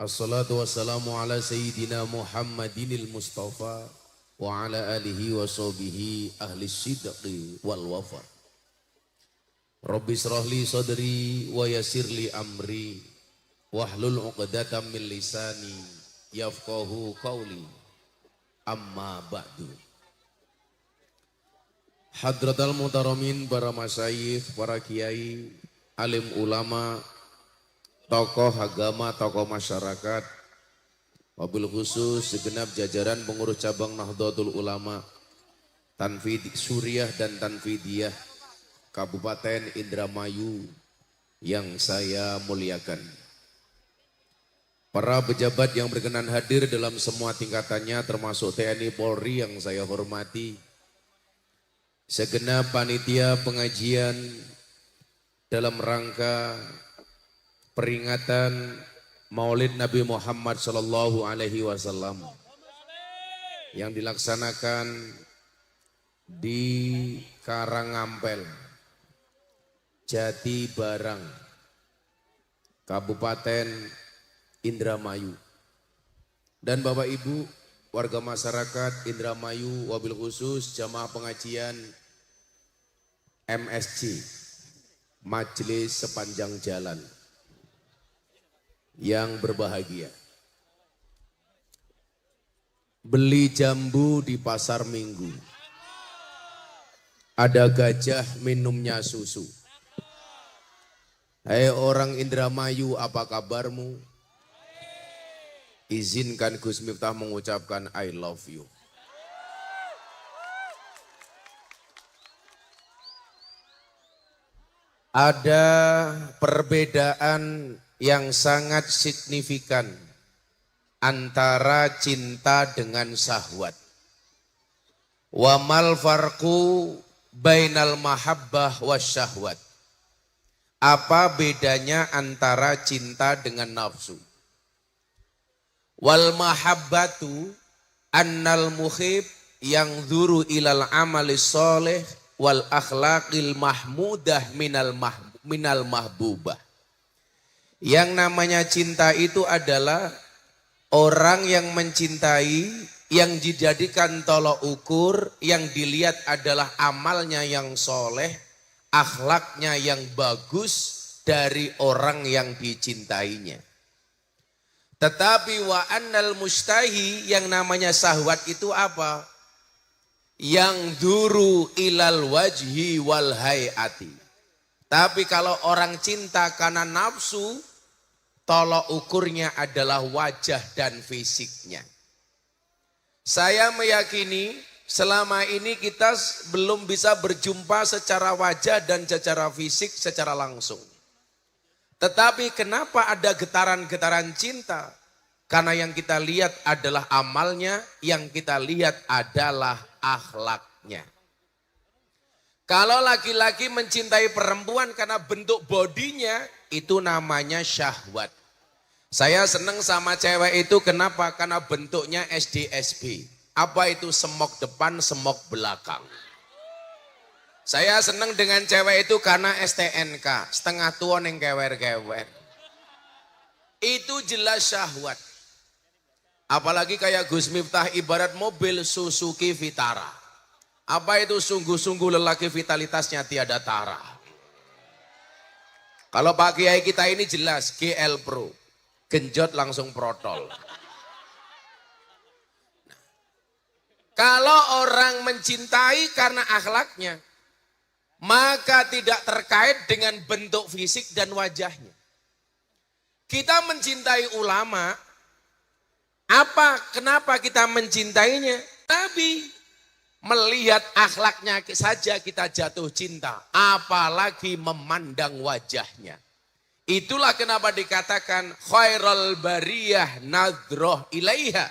Assalatu wassalamu ala sayyidina Muhammadinil Mustafa wa ala alihi wa sahbihi ahli sidqi wal wafa. Rabbi srahli sadri wa yassirli amri wahlul 'uqdatam min lisani yafqahu qawli. Amma ba'du. Hadratal muhtaramin, para masyayikh, para kiai, alim ulama, tokoh agama, tokoh masyarakat, wabil khusus segenap jajaran pengurus cabang Nahdlatul Ulama, Tanfid Suriah dan Tanfidiyah Kabupaten Indramayu yang saya muliakan. Para pejabat yang berkenan hadir dalam semua tingkatannya termasuk TNI Polri yang saya hormati, segenap panitia pengajian dalam rangka peringatan Maulid Nabi Muhammad Sallallahu Alaihi Wasallam yang dilaksanakan di Karangampel, Jati Barang, Kabupaten Indramayu. Dan Bapak Ibu warga masyarakat Indramayu, wabil khusus jamaah pengajian MSC, Majelis Sepanjang Jalan, yang berbahagia. Beli jambu di pasar Minggu, ada gajah minumnya susu. Hai orang Indramayu, apa kabarmu? Izinkan Gus Miftah mengucapkan I love you. Ada perbedaan yang sangat signifikan antara cinta dengan syahwat. Wa mal farqu bainal mahabbah wasyahwat. Apa bedanya antara cinta dengan nafsu? Wal mahabbatu annal muhib yang dzuru ilal amali sholih wal akhlaqil mahmudah minal mahbubah. Yang namanya cinta itu adalah orang yang mencintai, yang dijadikan tolok ukur, yang dilihat adalah amalnya yang soleh, akhlaknya yang bagus dari orang yang dicintainya. Tetapi wa annal mustahi, yang namanya syahwat itu apa? Yang duru ilal wajhi wal hayati. Tapi kalau orang cinta karena nafsu, tolok ukurnya adalah wajah dan fisiknya. Saya meyakini selama ini kita belum bisa berjumpa secara wajah dan secara fisik secara langsung. Tetapi kenapa ada getaran-getaran cinta? Karena yang kita lihat adalah amalnya, yang kita lihat adalah akhlaknya. Kalau laki-laki mencintai perempuan karena bentuk bodinya, itu namanya syahwat. Saya senang sama cewek itu kenapa? Karena bentuknya SDSB. Apa itu? Semok depan, semok belakang. Saya senang dengan cewek itu karena STNK, setengah tua neng kewer-kewer. Itu jelas syahwat. Apalagi kayak Gus Miftah ibarat mobil Suzuki Vitara. Apa itu? Sungguh-sungguh lelaki vitalitasnya tiada tara. Kalau Pak Kiai kita ini jelas GL Pro. Genjot langsung protol. Nah, kalau orang mencintai karena akhlaknya, maka tidak terkait dengan bentuk fisik dan wajahnya. Kita mencintai ulama, kenapa kita mencintainya? Tapi melihat akhlaknya saja kita jatuh cinta, apalagi memandang wajahnya. Itulah kenapa dikatakan khairul bariyah nadroh ilaiha.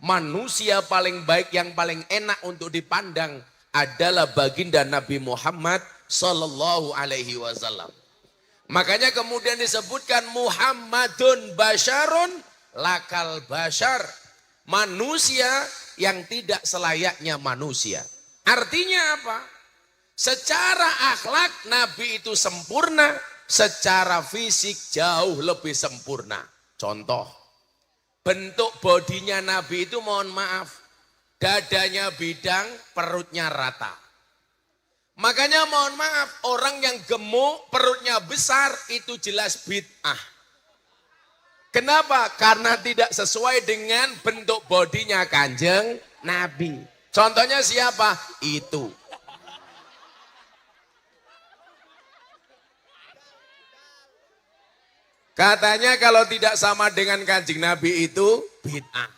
Manusia paling baik, yang paling enak untuk dipandang adalah baginda Nabi Muhammad Sallallahu Alaihi Wasallam. Makanya kemudian disebutkan Muhammadun basyarun lakal basyar. Manusia yang tidak selayaknya manusia. Artinya apa? Secara akhlak Nabi itu sempurna, secara fisik jauh lebih sempurna. Contoh, bentuk bodinya Nabi itu mohon maaf, dadanya bidang, perutnya rata. Makanya mohon maaf, orang yang gemuk, perutnya besar, itu jelas bid'ah. Kenapa? Karena tidak sesuai dengan bentuk bodinya Kanjeng Nabi. Contohnya siapa? Itu. Katanya kalau tidak sama dengan Kanjeng Nabi itu bid'ah.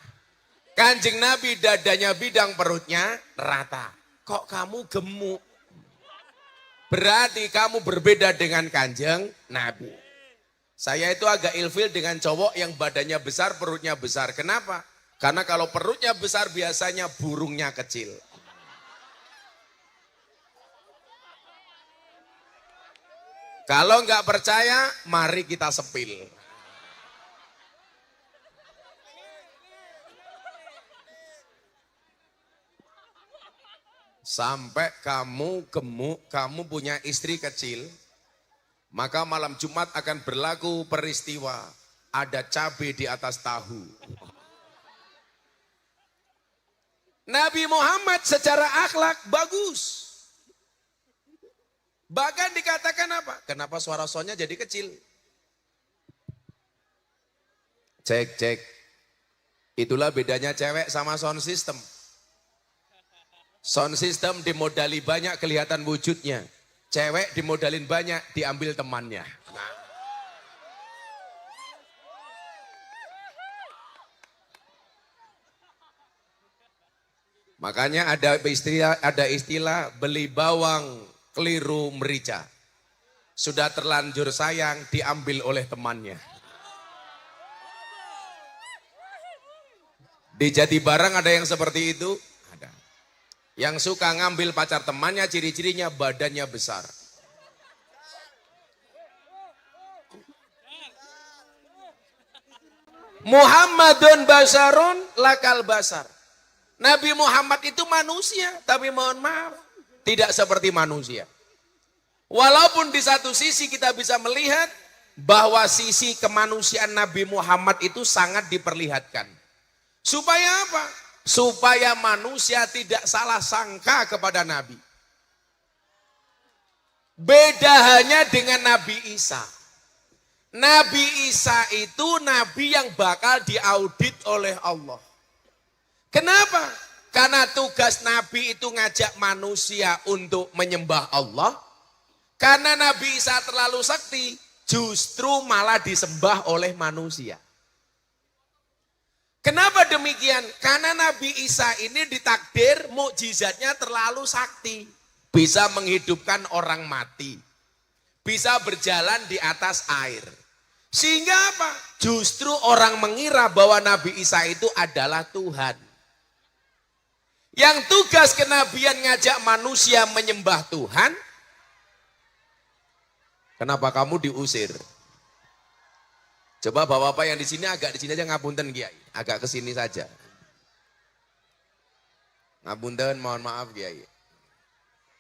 Kanjeng Nabi dadanya bidang, perutnya rata. Kok kamu gemuk? Berarti kamu berbeda dengan Kanjeng Nabi. Saya itu agak ilfil dengan cowok yang badannya besar, perutnya besar. Kenapa? Karena kalau perutnya besar biasanya burungnya kecil. Kalau nggak percaya, mari kita sepil. Sampai kamu gemuk, kamu punya istri kecil, maka malam Jumat akan berlaku peristiwa. Ada cabai di atas tahu. Nabi Muhammad secara akhlak bagus. Bahkan dikatakan apa? Kenapa suara soundnya jadi kecil? Cek, cek. Itulah bedanya cewek sama sound system. Sound system dimodali banyak kelihatan wujudnya. Cewek dimodalin banyak diambil temannya. Nah. Makanya ada istilah beli bawang keliru merica. Sudah terlanjur sayang diambil oleh temannya. Di Jatibarang ada yang seperti itu? Ada. Yang suka ngambil pacar temannya, ciri-cirinya badannya besar. Muhammadun basarun lakal basar. Nabi Muhammad itu manusia, tapi mohon maaf, tidak seperti manusia. Walaupun di satu sisi kita bisa melihat bahwa sisi kemanusiaan Nabi Muhammad itu sangat diperlihatkan. Supaya apa? Supaya manusia tidak salah sangka kepada Nabi. Beda hanya dengan Nabi Isa. Nabi Isa itu nabi yang bakal diaudit oleh Allah. Kenapa? Karena tugas Nabi itu ngajak manusia untuk menyembah Allah. Karena Nabi Isa terlalu sakti, justru malah disembah oleh manusia. Kenapa demikian? Karena Nabi Isa ini ditakdir mukjizatnya terlalu sakti. Bisa menghidupkan orang mati. Bisa berjalan di atas air. Sehingga apa? Justru orang mengira bahwa Nabi Isa itu adalah Tuhan. Yang tugas kenabian ngajak manusia menyembah Tuhan. Kenapa kamu diusir? Coba bapak-bapak yang di sini agak di sini aja, ngapunten Kiai. Agak ke sini saja. Ngapunten, mohon maaf Kiai.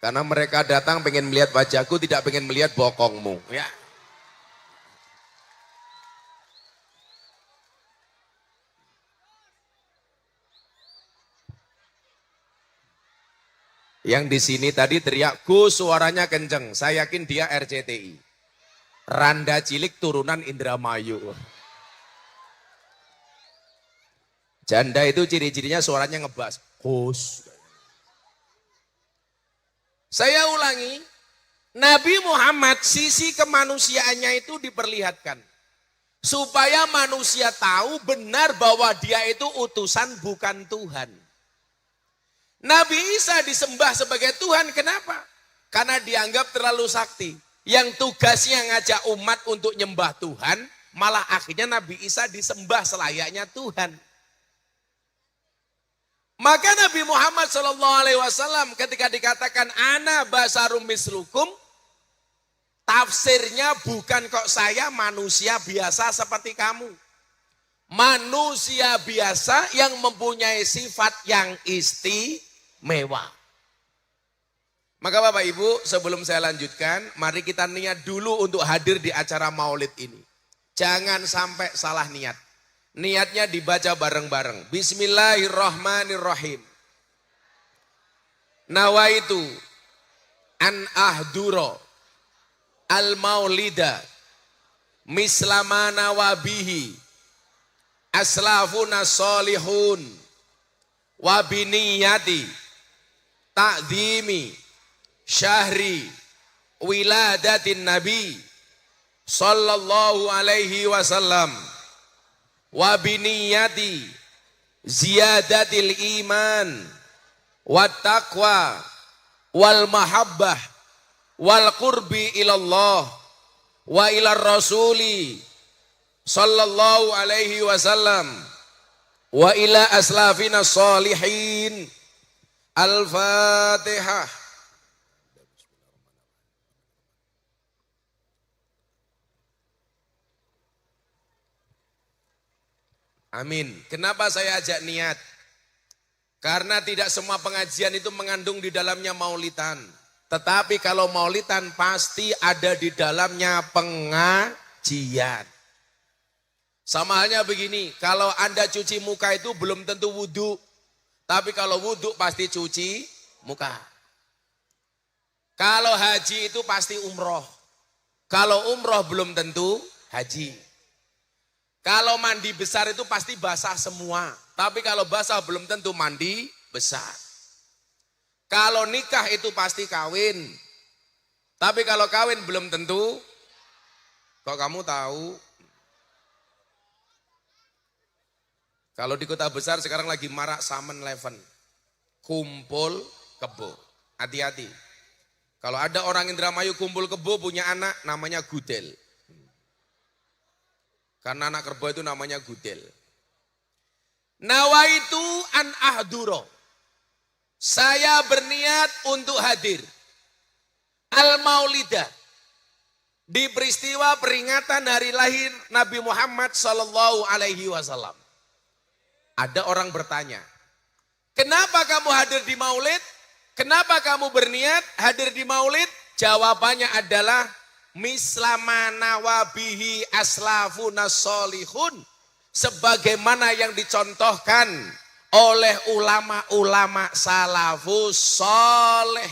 Karena mereka datang pengen melihat wajahku, tidak pengen melihat bokongmu. Ya. Yang di sini tadi teriak, Gus suaranya kenceng. Saya yakin dia RCTI. Randa cilik turunan Indramayu. Janda itu ciri-cirinya suaranya ngebas. Gus. Saya ulangi, Nabi Muhammad sisi kemanusiaannya itu diperlihatkan. Supaya manusia tahu benar bahwa dia itu utusan bukan Tuhan. Nabi Isa disembah sebagai Tuhan, kenapa? Karena dianggap terlalu sakti. Yang tugasnya ngajak umat untuk nyembah Tuhan, malah akhirnya Nabi Isa disembah selayaknya Tuhan. Maka Nabi Muhammad SAW ketika dikatakan ana basarum mislukum, tafsirnya bukan kok saya manusia biasa seperti kamu. Manusia biasa yang mempunyai sifat yang istimewa. Maka Bapak Ibu, sebelum saya lanjutkan, mari kita niat dulu untuk hadir di acara maulid ini. Jangan sampai salah niat. Niatnya dibaca bareng-bareng. Bismillahirrahmanirrahim. Nawaitu an ahduro al-maulida mislama nawabihi aslafuna solihun wabiniyati ta'zimi syahri wiladatin nabi sallallahu alaihi wasallam wabiniyati ziyadatil iman wat taqwa wal mahabbah wal qurbi ilallah wa ilar rasuli sallallahu alaihi wasallam wa ila aslafina salihin. Al-Fatihah. Amin. Kenapa saya ajak niat? Karena tidak semua pengajian itu mengandung di dalamnya maulidan. Tetapi kalau maulidan pasti ada di dalamnya pengajian. Sama halnya begini, kalau Anda cuci muka itu belum tentu wudhu. Tapi kalau wudhu pasti cuci muka. Kalau haji itu pasti umroh. Kalau umroh belum tentu haji. Kalau mandi besar itu pasti basah semua. Tapi kalau basah belum tentu mandi besar. Kalau nikah itu pasti kawin. Tapi kalau kawin belum tentu. Kok kamu tahu? Kalau di kota besar sekarang lagi marak Samen Leven. Kumpul kebo. Hati-hati. Kalau ada orang Indramayu kumpul kebo punya anak namanya Gudel. Karena anak kerbau itu namanya Gudel. Nawaitu an ahduro. Saya berniat untuk hadir. Al-Maulidah. Di peristiwa peringatan hari lahir Nabi Muhammad sallallahu alaihi wasallam. Ada orang bertanya, kenapa kamu hadir di maulid? Kenapa kamu berniat hadir di maulid? Jawabannya adalah mislama nawabihi aslafuna solihun. Sebagaimana yang dicontohkan oleh ulama-ulama salafus soleh.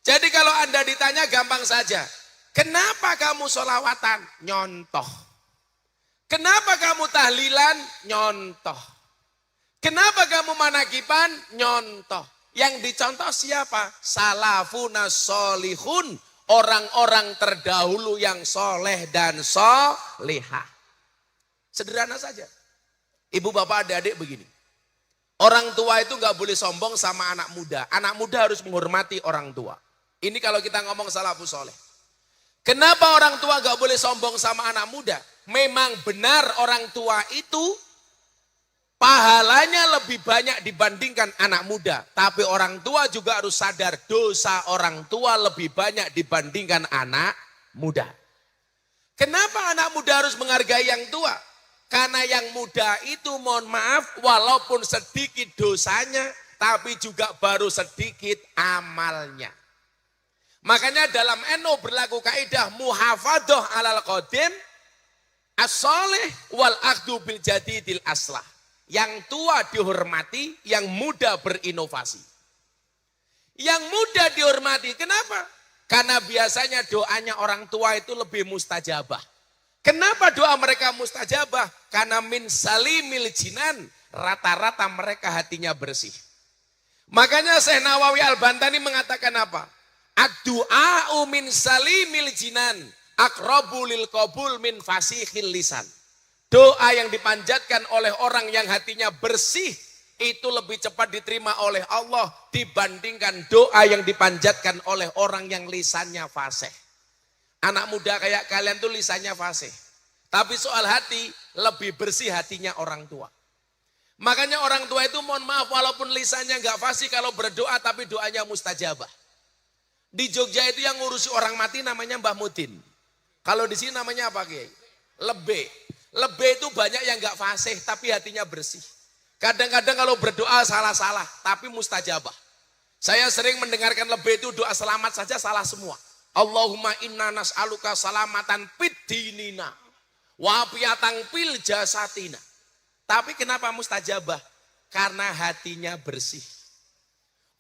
Jadi kalau Anda ditanya gampang saja. Kenapa kamu sholawatan? Nyontoh. Kenapa kamu tahlilan? Nyontoh. Kenapa kamu manakiban? Nyontoh. Yang dicontoh siapa? Salafuna solihun. Orang-orang terdahulu yang soleh dan solihah. Sederhana saja. Ibu bapak adik-adik begini. Orang tua itu gak boleh sombong sama anak muda. Anak muda harus menghormati orang tua. Ini kalau kita ngomong salafus soleh. Kenapa orang tua gak boleh sombong sama anak muda? Memang benar orang tua itu pahalanya lebih banyak dibandingkan anak muda. Tapi orang tua juga harus sadar dosa orang tua lebih banyak dibandingkan anak muda. Kenapa anak muda harus menghargai yang tua? Karena yang muda itu mohon maaf walaupun sedikit dosanya tapi juga baru sedikit amalnya. Makanya dalam NU berlaku kaidah muhafadzah alal qadim as-soleh wal akhdu bil jadidil aslah. Yang tua dihormati, yang muda berinovasi. Yang muda dihormati, kenapa? Karena biasanya doanya orang tua itu lebih mustajabah. Kenapa doa mereka mustajabah? Karena min salimil jinan, rata-rata mereka hatinya bersih. Makanya Syekh Nawawi Al-Bantani mengatakan apa? Ad-du'a'u min salimil jinan, akrabu lil qabul min fasihil lisan. Doa yang dipanjatkan oleh orang yang hatinya bersih itu lebih cepat diterima oleh Allah dibandingkan doa yang dipanjatkan oleh orang yang lisannya fasih. Anak muda kayak kalian tuh lisannya fasih. Tapi soal hati lebih bersih hatinya orang tua. Makanya orang tua itu mohon maaf walaupun lisannya nggak fasih kalau berdoa tapi doanya mustajabah. Di Jogja itu yang ngurusi orang mati namanya Mbah Mudin. Kalau di sini namanya apa Kiai? Lebih. Lebih itu banyak yang gak fasih tapi hatinya bersih. Kadang-kadang kalau berdoa salah-salah tapi mustajabah. Saya sering mendengarkan lebih itu doa selamat saja salah semua. Allahumma inna nas'aluka salamatan fid dinina wa afiatan fil jasatina Tapi kenapa mustajabah? Karena hatinya bersih.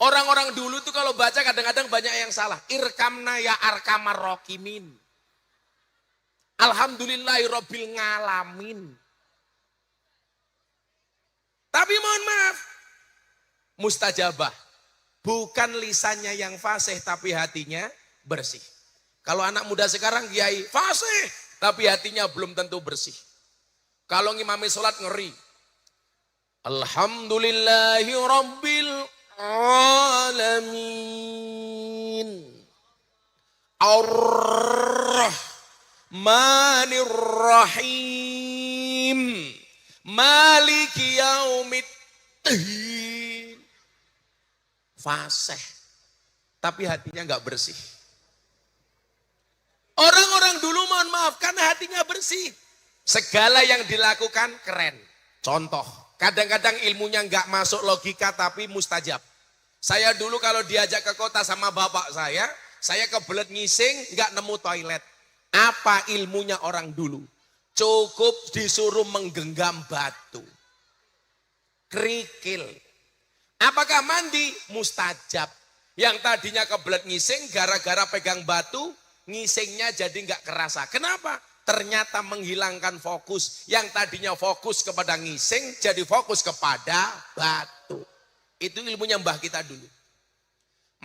Orang-orang dulu tuh kalau baca kadang-kadang banyak yang salah. Irkamna ya arkamar rokimin. Alhamdulillahi robbil ngalamin. Tapi mohon maaf. Mustajabah. Bukan lisannya yang fasih tapi hatinya bersih. Kalau anak muda sekarang kiai fasih tapi hatinya belum tentu bersih. Kalau ngimami sholat ngeri. Alhamdulillahi rabbil alamin. Ar-Rahmanir Rahim. Maliki yaumiddin. Fasih. Tapi hatinya enggak bersih. Orang-orang dulu mohon maaf karena hatinya bersih. Segala yang dilakukan keren. Contoh, kadang-kadang ilmunya enggak masuk logika tapi mustajab. Saya dulu kalau diajak ke kota sama bapak saya kebelet ngising enggak nemu toilet. Apa ilmunya orang dulu? Cukup disuruh menggenggam batu. Kerikil. Apakah mandi? Mustajab. Yang tadinya kebelet ngising gara-gara pegang batu, ngisingnya jadi enggak kerasa. Kenapa? Ternyata menghilangkan fokus. Yang tadinya fokus kepada ngising, jadi fokus kepada batu. Itu ilmunya mbah kita dulu.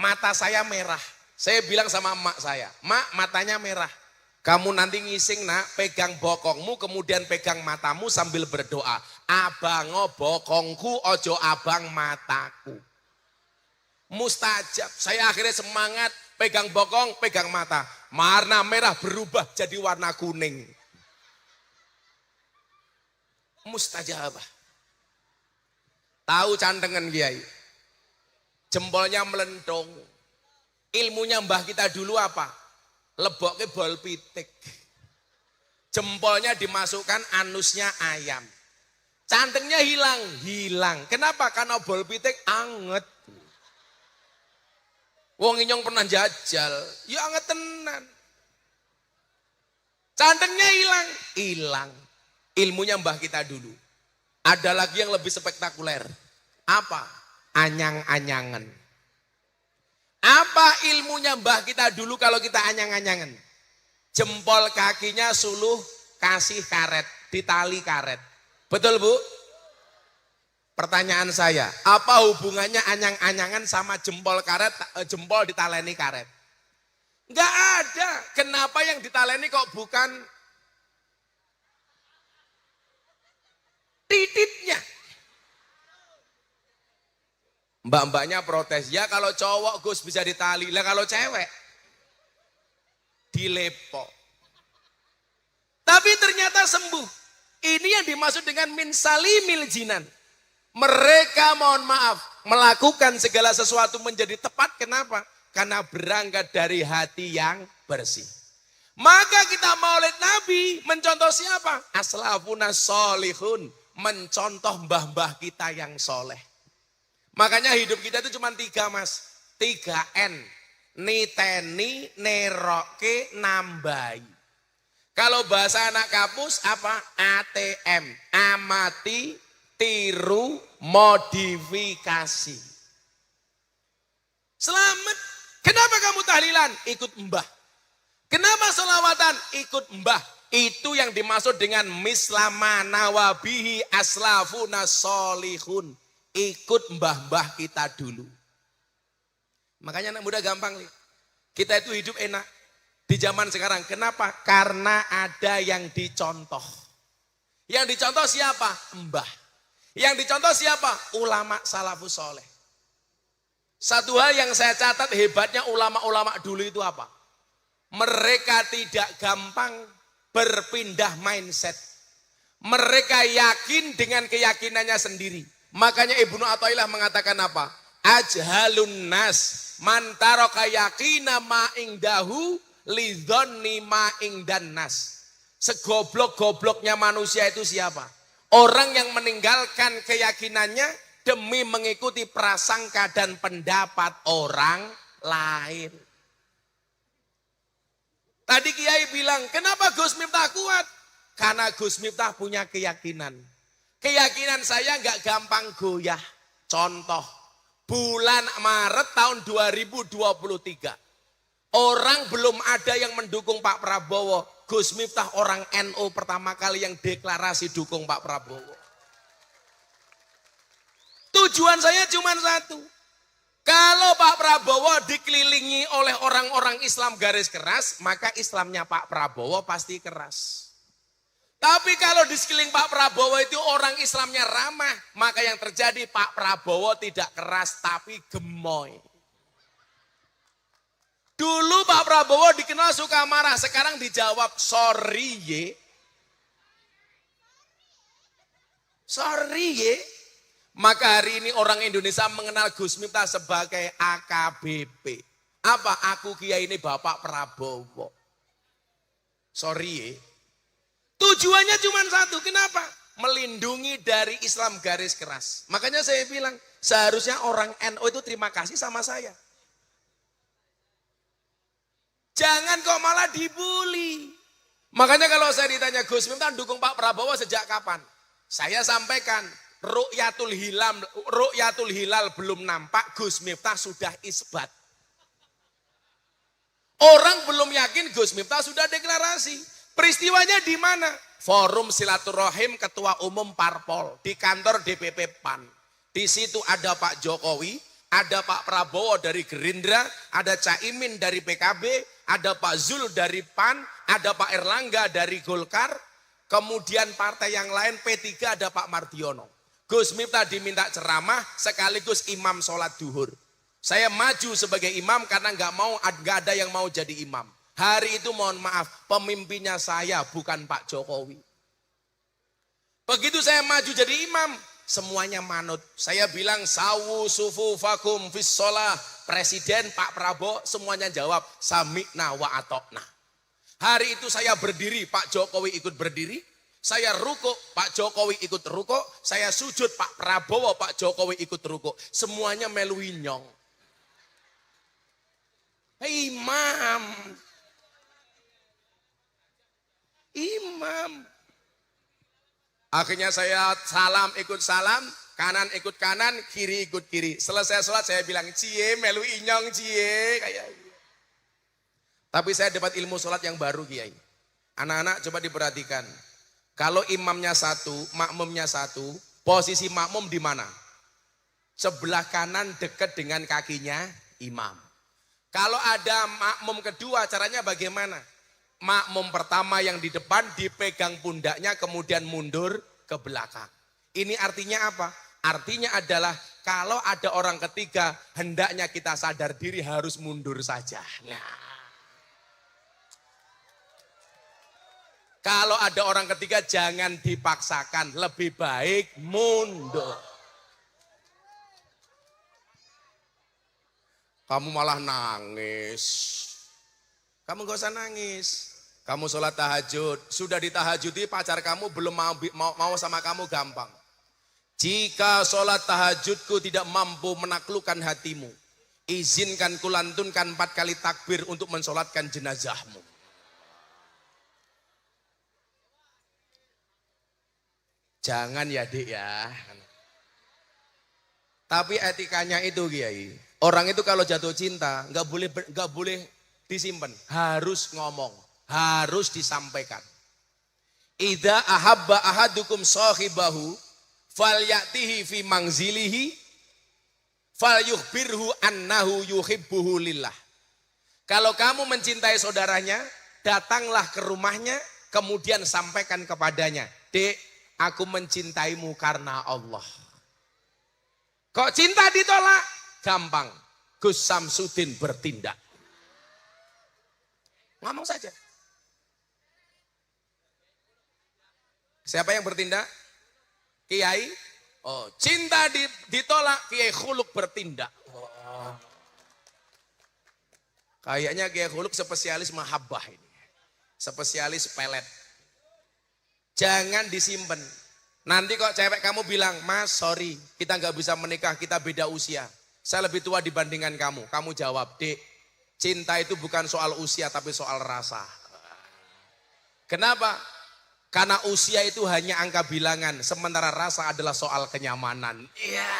Mata saya merah. Saya bilang sama emak saya, "Mak, matanya merah. Kamu nanti ngising nak, pegang bokongmu, kemudian pegang matamu sambil berdoa. Abango bokongku, ojo abang mataku." Mustajab. Saya akhirnya semangat, pegang bokong, pegang mata. Warna merah berubah jadi warna kuning. Mustajabah. Tahu cantengan kiai. Jempolnya melendong. Ilmunya mbah kita dulu apa? Leboknya bol pitik. Jempolnya dimasukkan anusnya ayam. Cantengnya hilang. Kenapa? Karena bol pitik anget. Wong inyong pernah jajal, ya anget tenan. Cantengnya hilang. Ilmunya mbah kita dulu. Ada lagi yang lebih spektakuler. Apa? Anyang-anyangan. Apa ilmunya mbah kita dulu kalau kita anyang-anyangan? Jempol kakinya suluh kasih karet, ditali karet. Betul Bu? Pertanyaan saya, apa hubungannya anyang-anyangan sama jempol karet, jempol ditaleni karet? Enggak ada. Kenapa yang ditaleni kok bukan titiknya? Mbak-mbaknya protes, ya kalau cowok Gus bisa ditali, lah kalau cewek dilepok. Tapi ternyata sembuh. Ini yang dimaksud dengan min salimil jinan. Mereka mohon maaf melakukan segala sesuatu menjadi tepat. Kenapa? Karena berangkat dari hati yang bersih. Maka kita maulid Nabi mencontoh siapa? Aslafuna solihun. Mencontoh mbah-mbah kita yang soleh. Makanya hidup kita itu cuma 3 mas. 3 N. Niteni, neroke, nambai. Kalau bahasa anak kampus apa? ATM. Amati, tiru, modifikasi. Selamat. Kenapa kamu tahlilan? Ikut mbah. Kenapa sholawatan? Ikut mbah. Itu yang dimaksud dengan mislama nawabihi aslafuna solihun. Ikut mbah-mbah kita dulu. Makanya anak muda gampang nih. Kita itu hidup enak. Di zaman sekarang. Kenapa? Karena ada yang dicontoh. Yang dicontoh siapa? Mbah. Yang dicontoh siapa? Ulama salafus soleh. Satu hal yang saya catat hebatnya ulama-ulama dulu itu apa? Mereka tidak gampang berpindah mindset. Mereka yakin dengan keyakinannya sendiri. Makanya Ibnu Athaillah mengatakan apa? Ajhalun nas mantaraka yakina ma'ingdahu lidhonni ma'ingdan nas. Segoblok-gobloknya manusia itu siapa? Orang yang meninggalkan keyakinannya demi mengikuti prasangka dan pendapat orang lain. Tadi Kiai bilang, kenapa Gus Miftah kuat? Karena Gus Miftah punya keyakinan. Keyakinan saya nggak gampang goyah. Contoh, bulan Maret tahun 2023. Orang belum ada yang mendukung Pak Prabowo. Gus Miftah orang NU pertama kali yang deklarasi dukung Pak Prabowo. Tujuan saya cuma satu. Kalau Pak Prabowo dikelilingi oleh orang-orang Islam garis keras, maka Islamnya Pak Prabowo pasti keras. Tapi kalau di sekeliling Pak Prabowo itu orang Islamnya ramah, maka yang terjadi Pak Prabowo tidak keras tapi gemoy. Dulu Pak Prabowo dikenal suka marah, sekarang dijawab sorry ye. Sorry ye. Maka hari ini orang Indonesia mengenal Gus Miftah sebagai AKBP. Apa? Aku kiai ini Bapak Prabowo. Sorry ye. Tujuannya cuma satu, kenapa? Melindungi dari Islam garis keras. Makanya saya bilang, seharusnya orang NU itu terima kasih sama saya. Jangan kok malah dibully. Makanya kalau saya ditanya Gus Miftah dukung Pak Prabowo sejak kapan? Saya sampaikan, Ru'yatul Hilal belum nampak, Gus Miftah sudah isbat. Orang belum yakin Gus Miftah sudah deklarasi. Peristiwanya di mana? Forum Silaturahim Ketua Umum Parpol di kantor DPP PAN. Di situ ada Pak Jokowi, ada Pak Prabowo dari Gerindra, ada Caimin dari PKB, ada Pak Zul dari PAN, ada Pak Erlangga dari Golkar, kemudian partai yang lain P3 ada Pak Mardiono. Gus Miftah diminta ceramah sekaligus imam sholat duhur. Saya maju sebagai imam karena nggak ada yang mau jadi imam. Hari itu mohon maaf, pemimpinnya saya bukan Pak Jokowi. Begitu saya maju jadi imam, semuanya manut. Saya bilang sawu sufufakum fis sholah. Presiden Pak Prabowo semuanya jawab sami'na wa atokna. Hari itu saya berdiri, Pak Jokowi ikut berdiri. Saya rukuk, Pak Jokowi ikut rukuk. Saya sujud, Pak Prabowo, Pak Jokowi ikut rukuk. Semuanya melu inyong. Hei imam. Imam. Akhirnya saya salam ikut salam, kanan ikut kanan, kiri ikut kiri. Selesai sholat saya bilang, cie melu inyong cie. Kayak. Tapi saya dapat ilmu sholat yang baru Kiai. Anak-anak coba diperhatikan. Kalau imamnya satu, makmumnya satu, posisi makmum di mana? Sebelah kanan dekat dengan kakinya imam. Kalau ada makmum kedua, caranya bagaimana? Makmum pertama yang di depan dipegang pundaknya kemudian mundur ke belakang. Ini artinya apa? Artinya adalah kalau ada orang ketiga hendaknya kita sadar diri harus mundur saja. Nah. Kalau ada orang ketiga jangan dipaksakan, lebih baik mundur. Kamu malah nangis. Kamu gak usah nangis. Kamu sholat tahajud, sudah ditahajudi pacar kamu belum mau sama kamu gampang. Jika sholat tahajudku tidak mampu menaklukkan hatimu, izinkan kulantunkan 4 kali takbir untuk mensolatkan jenazahmu. Jangan ya dik ya. Tapi etikanya itu Kiai. Orang itu kalau jatuh cinta nggak boleh disimpan, harus ngomong, harus disampaikan. Idza ahabba ahadukum sahibahu falyatihi fi manzilihi falyukhbirhu annahu yuhibbuhu lillah. Kalau kamu mencintai saudaranya, datanglah ke rumahnya, kemudian sampaikan kepadanya, "Dek, aku mencintaimu karena Allah." Kok cinta ditolak? Gampang. Gus Samsudin bertindak. Ngomong saja. Siapa yang bertindak? Kiai. Oh, cinta ditolak, Kiai Khuluk bertindak. Oh. Kayaknya Kiai Khuluk spesialis mahabbah ini. Spesialis pelet. Jangan disimpan. Nanti kok cewek kamu bilang, "Mas, sorry, kita nggak bisa menikah, kita beda usia. Saya lebih tua dibandingkan kamu." Kamu jawab, "Dek, cinta itu bukan soal usia tapi soal rasa." Kenapa? Karena usia itu hanya angka bilangan, sementara rasa adalah soal kenyamanan. Iya.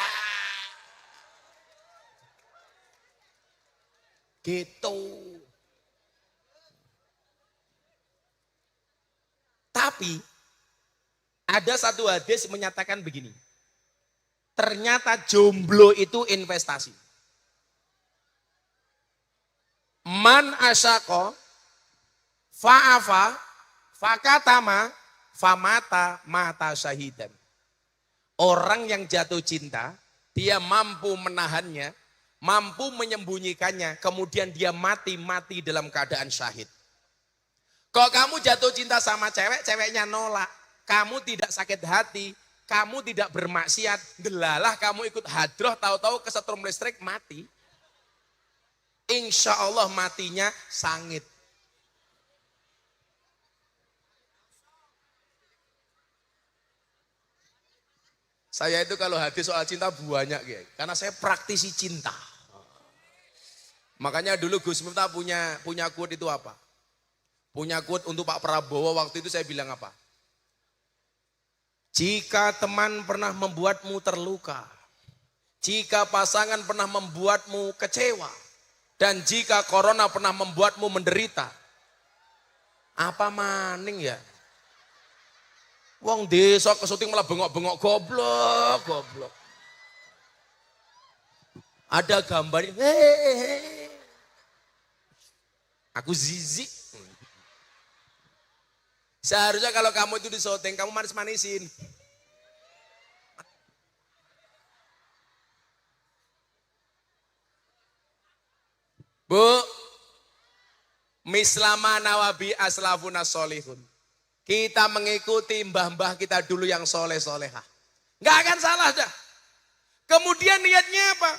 Gitu. Tapi ada satu hadis menyatakan begini. Ternyata jomblo itu investasi. Man asyaqo fa'afa fakatama famata mata syahidan. Orang yang jatuh cinta, dia mampu menahannya, mampu menyembunyikannya, kemudian dia mati dalam keadaan syahid. Kalau kamu jatuh cinta sama cewek, ceweknya nolak, kamu tidak sakit hati, kamu tidak bermaksiat, delalah kamu ikut hadroh, tahu-tahu kesetrum listrik mati. Insya Allah matinya sangit. Saya itu kalau hadis soal cinta banyak ya, karena saya praktisi cinta. Makanya dulu Gus Miftah punya quote itu apa? Punya quote untuk Pak Prabowo waktu itu saya bilang apa? Jika teman pernah membuatmu terluka, jika pasangan pernah membuatmu kecewa, dan jika corona pernah membuatmu menderita, apa maning ya? Wong desa kesuting malah bengok-bengok goblok. Ada gambarnya, hehehe. Aku zizi. Seharusnya kalau kamu itu disyuting, kamu manis-manisin. Bu, mislama nawabi aslafuna solihun. Kita mengikuti mbah-mbah kita dulu yang soleh-solehah. Nggak akan salah dah. Kemudian niatnya apa?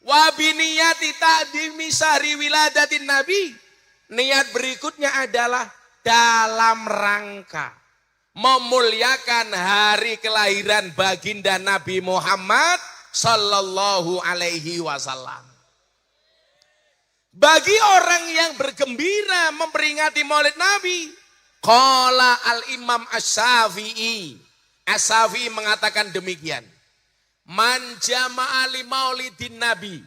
Wabi niyati ta'dimi syahri wiladatin nabi. Niat berikutnya adalah dalam rangka memuliakan hari kelahiran baginda Nabi Muhammad sallallahu alaihi wasallam. Bagi orang yang bergembira memperingati Maulid Nabi, qala al-Imam Asy-Syafi'i. Asy-Syafi'i mengatakan demikian. Man jama'a li maulidin Nabi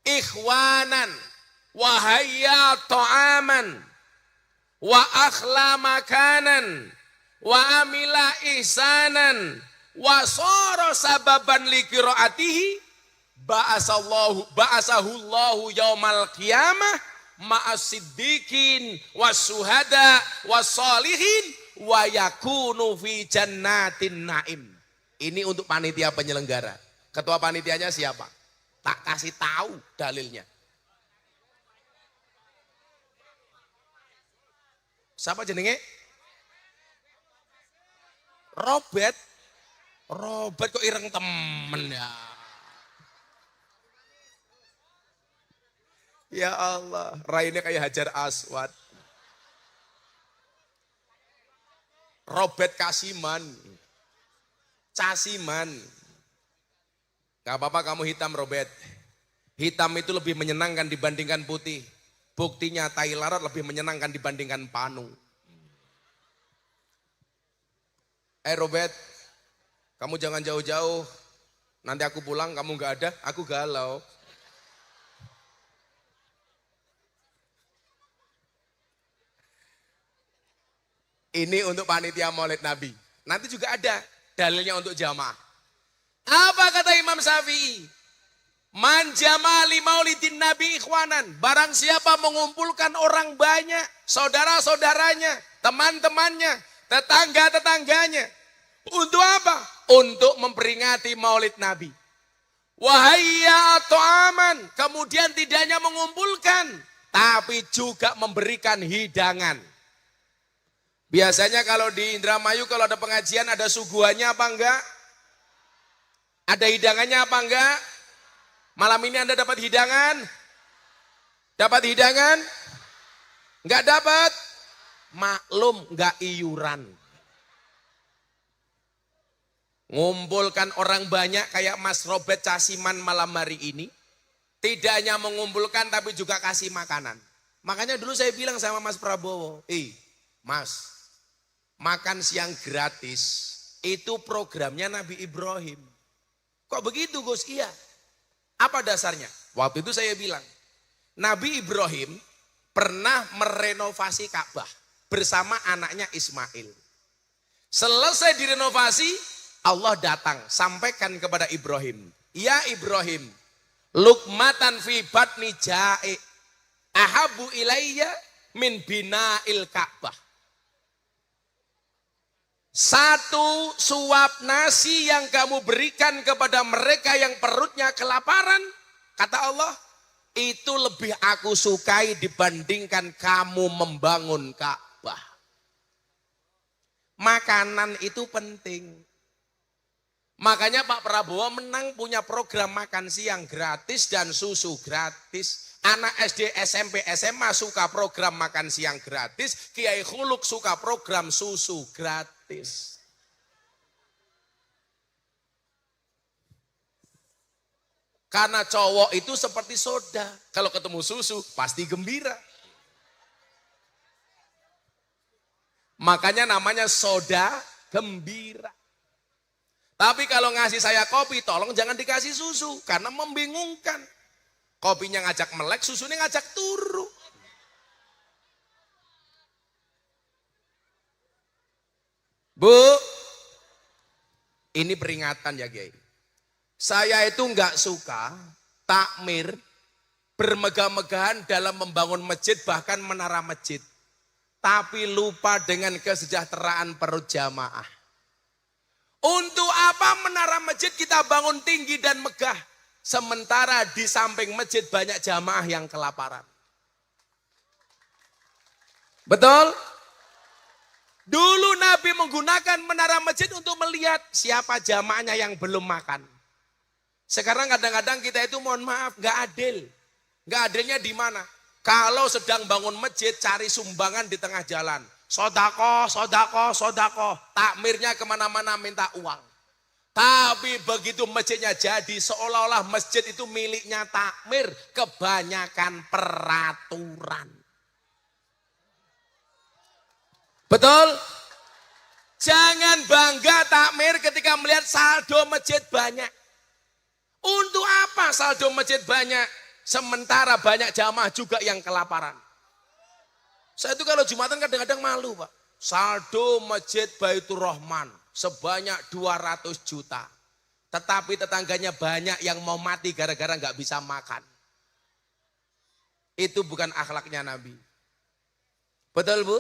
ikhwanan wa hayya ta'aman wa akhla makanan wa amila ihsanan wa sara sababan li qiraatihi ba'asahullahu yaumal qiyamah ma'as siddiqin was-syuhada was-shalihin wa yakunu fi jannatin naim. Ini untuk panitia penyelenggara. Ketua panitianya siapa? Tak kasih tahu dalilnya. Siapa jenenge? Robert. Robert kok ireng temen ya. Ya Allah, raine kayak Hajar Aswad. Robert Kasiman. Casiman. Gak apa-apa kamu hitam Robert. Hitam itu lebih menyenangkan dibandingkan putih. Buktinya tai larat lebih menyenangkan dibandingkan panu. Robert, kamu jangan jauh-jauh. Nanti aku pulang kamu gak ada, aku galau. Ini untuk panitia Maulid Nabi. Nanti juga ada dalilnya untuk jamaah. Apa kata Imam Syafi'i? Man jamali maulidin Nabi ikhwanan. Barang siapa mengumpulkan orang banyak, saudara-saudaranya, teman-temannya, tetangga-tetangganya. Untuk apa? Untuk memperingati Maulid Nabi. Wahayya ta'aman. Kemudian tidak hanya mengumpulkan, tapi juga memberikan hidangan. Biasanya kalau di Indramayu kalau ada pengajian ada suguhannya apa enggak? Ada hidangannya apa enggak? Malam ini Anda dapat hidangan? Dapat hidangan? Enggak dapat? Maklum enggak iuran. Ngumpulkan orang banyak kayak Mas Robert Casiman malam hari ini. Tidak hanya mengumpulkan tapi juga kasih makanan. Makanya dulu saya bilang sama Mas Prabowo, Mas, makan siang gratis itu programnya Nabi Ibrahim. Kok begitu Gus? Iya. Apa dasarnya? Waktu itu saya bilang, Nabi Ibrahim pernah merenovasi Ka'bah bersama anaknya Ismail. Selesai direnovasi, Allah datang sampaikan kepada Ibrahim, ya Ibrahim, lukmatan fi batni ja'i ahabu ilayya min bina'il Ka'bah. Satu suap nasi yang kamu berikan kepada mereka yang perutnya kelaparan, kata Allah, itu lebih aku sukai dibandingkan kamu membangun Ka'bah. Makanan itu penting. Makanya Pak Prabowo menang punya program makan siang gratis dan susu gratis. Anak SD, SMP, SMA suka program makan siang gratis. Kiai Khuluk suka program susu gratis. Karena cowok itu seperti soda. Kalau ketemu susu pasti gembira. Makanya namanya soda gembira. Tapi kalau ngasih saya kopi, tolong jangan dikasih susu. Karena membingungkan. Kopinya ngajak melek, susunya ngajak turu. Bu, ini peringatan ya Kiai. Saya itu enggak suka takmir bermegah-megahan dalam membangun masjid, bahkan menara masjid. Tapi lupa dengan kesejahteraan perut jamaah. Untuk apa menara masjid kita bangun tinggi dan megah? Sementara di samping masjid banyak jamaah yang kelaparan. Betul? Dulu Nabi menggunakan menara masjid untuk melihat siapa jamaahnya yang belum makan. Sekarang kadang-kadang kita itu mohon maaf gak adil. Gak adilnya di mana? Kalau sedang bangun masjid cari sumbangan di tengah jalan. Sodako, sodako, sodako. Takmirnya kemana-mana minta uang. Tapi begitu masjidnya jadi seolah-olah masjid itu miliknya takmir. Kebanyakan peraturan. Betul? Jangan bangga takmir ketika melihat saldo masjid banyak. Untuk apa saldo masjid banyak? Sementara banyak jamaah juga yang kelaparan. Saya itu kalau Jumatan kadang-kadang malu Pak. Saldo masjid Baitur Rahman sebanyak 200 juta. Tetapi tetangganya banyak yang mau mati gara-gara nggak bisa makan. Itu bukan akhlaknya Nabi. Betul Bu?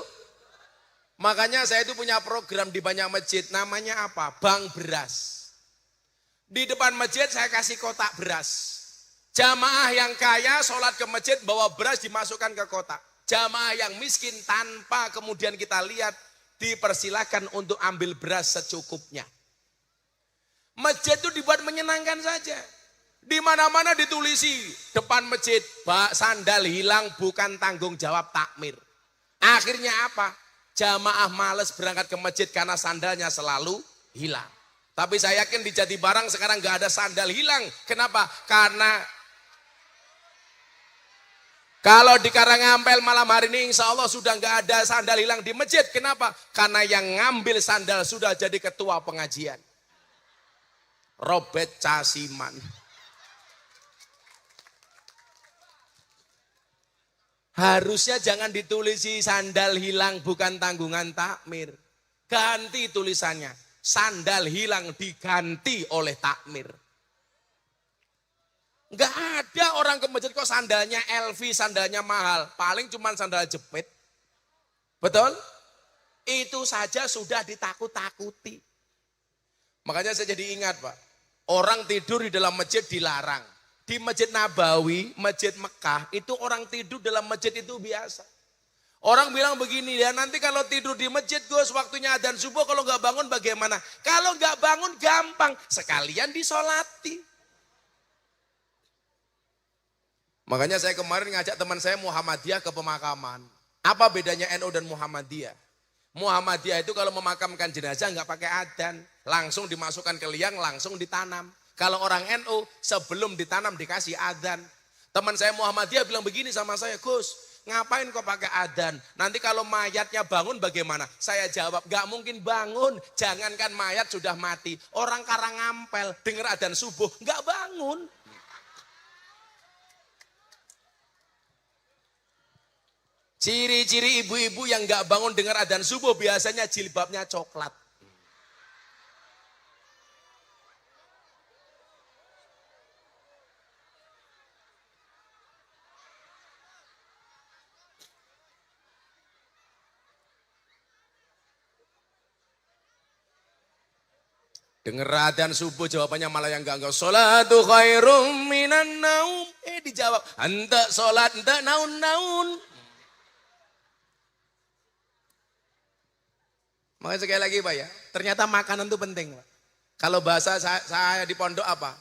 Makanya saya itu punya program di banyak masjid. Namanya apa? Bank beras. Di depan masjid saya kasih kotak beras. Jamaah yang kaya sholat ke masjid bawa beras dimasukkan ke kotak. Jamaah yang miskin tanpa kemudian kita lihat dipersilakan untuk ambil beras secukupnya. Masjid itu dibuat menyenangkan saja. Di mana-mana ditulisi depan masjid, sandal hilang bukan tanggung jawab takmir. Akhirnya apa? Jamaah males berangkat ke masjid karena sandalnya selalu hilang. Tapi saya yakin di Jatibarang sekarang nggak ada sandal hilang. Kenapa? Karena kalau di Karangampel malam hari ini insya Allah sudah nggak ada sandal hilang di masjid. Kenapa? Karena yang ngambil sandal sudah jadi ketua pengajian. Robert Casiman. Harusnya jangan ditulisi sandal hilang bukan tanggungan takmir. Ganti tulisannya. Sandal hilang diganti oleh takmir. Enggak ada orang ke masjid kok sandalnya LV, sandalnya mahal. Paling cuma sandal jepit. Betul? Itu saja sudah ditakut-takuti. Makanya saya jadi ingat Pak. Orang tidur di dalam masjid dilarang. Di Masjid Nabawi, Masjid Mekah, itu orang tidur dalam masjid itu biasa. Orang bilang begini, ya nanti kalau tidur di masjid Gus, waktunya adzan subuh kalau nggak bangun bagaimana? Kalau nggak bangun gampang, sekalian disolati. Makanya saya kemarin ngajak teman saya Muhammadiyah ke pemakaman. Apa bedanya NU dan Muhammadiyah? Muhammadiyah itu kalau memakamkan jenazah nggak pakai adzan, langsung dimasukkan ke liang, langsung ditanam. Kalau orang NU sebelum ditanam dikasih adzan. Teman saya Muhammadiyah bilang begini sama saya, Gus, ngapain kok pakai adzan? Nanti kalau mayatnya bangun bagaimana? Saya jawab, gak mungkin bangun. Jangankan mayat sudah mati. Orang Karangampel dengar adzan subuh, gak bangun. Ciri-ciri ibu-ibu yang gak bangun dengar adzan subuh biasanya jilbabnya coklat. Dengar adzan subuh jawabannya malah yang enggak. Sholatu khairum minan naum. Dijawab, ente sholat, ente naun-naun. Makanya sekali lagi Pak ya, ternyata makanan itu penting Pak. Kalau bahasa saya di pondok apa?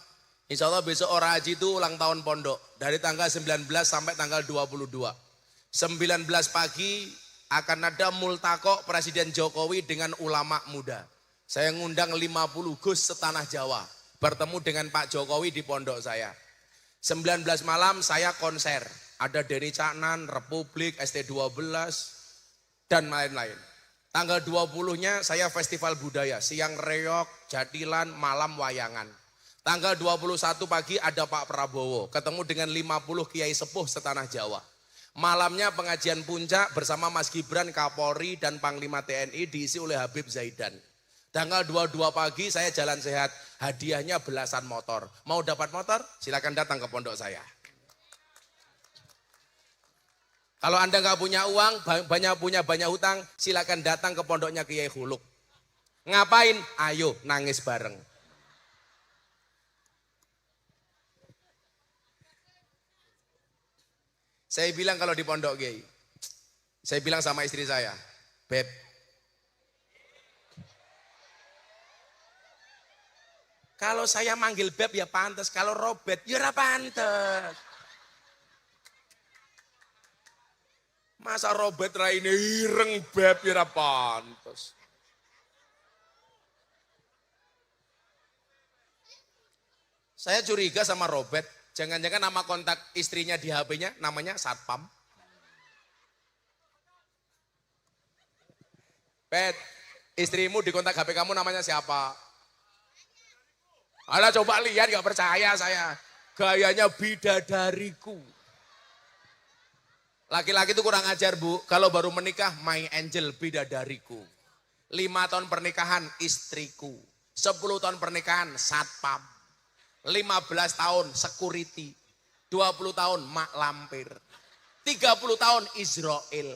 Insya Allah besok orang haji itu ulang tahun pondok. Dari tanggal 19 sampai tanggal 22. 19 pagi akan ada multaqo Presiden Jokowi dengan ulama muda. Saya ngundang 50 Gus setanah Jawa. Bertemu dengan Pak Jokowi di pondok saya. 19 malam saya konser. Ada Denny Caknan, Republik, ST12, dan lain-lain. Tanggal 20-nya saya festival budaya. Siang reok, jadilan, malam wayangan. Tanggal 21 pagi ada Pak Prabowo. Ketemu dengan 50 Kiai Sepuh setanah Jawa. Malamnya pengajian puncak bersama Mas Gibran, Kapolri, dan Panglima TNI diisi oleh Habib Zaidan. Tanggal 22 pagi saya jalan sehat, hadiahnya belasan motor. Mau dapat motor? Silakan datang ke pondok saya. Kalau Anda nggak punya uang, banyak hutang, silakan datang ke pondoknya Kiai Huluk. Ngapain? Ayo nangis bareng. Saya bilang kalau di pondok Kiai, saya bilang sama istri saya, Beb, kalau saya manggil Beb ya pantas, kalau Robet ya ora pantas. Masa Robet raine ireng Beb ya ora pantas. Saya curiga sama Robet, jangan-jangan nama kontak istrinya di HP-nya namanya Satpam. Bet, istrimu di kontak HP kamu namanya siapa? Alah coba lihat, gak percaya saya. Gayanya bidadariku. Laki-laki itu kurang ajar Bu. Kalau baru menikah, my angel bidadariku. 5 tahun pernikahan, istriku. 10 tahun pernikahan, satpam. 15 tahun, security. 20 tahun, mak lampir. 30 tahun, Israel.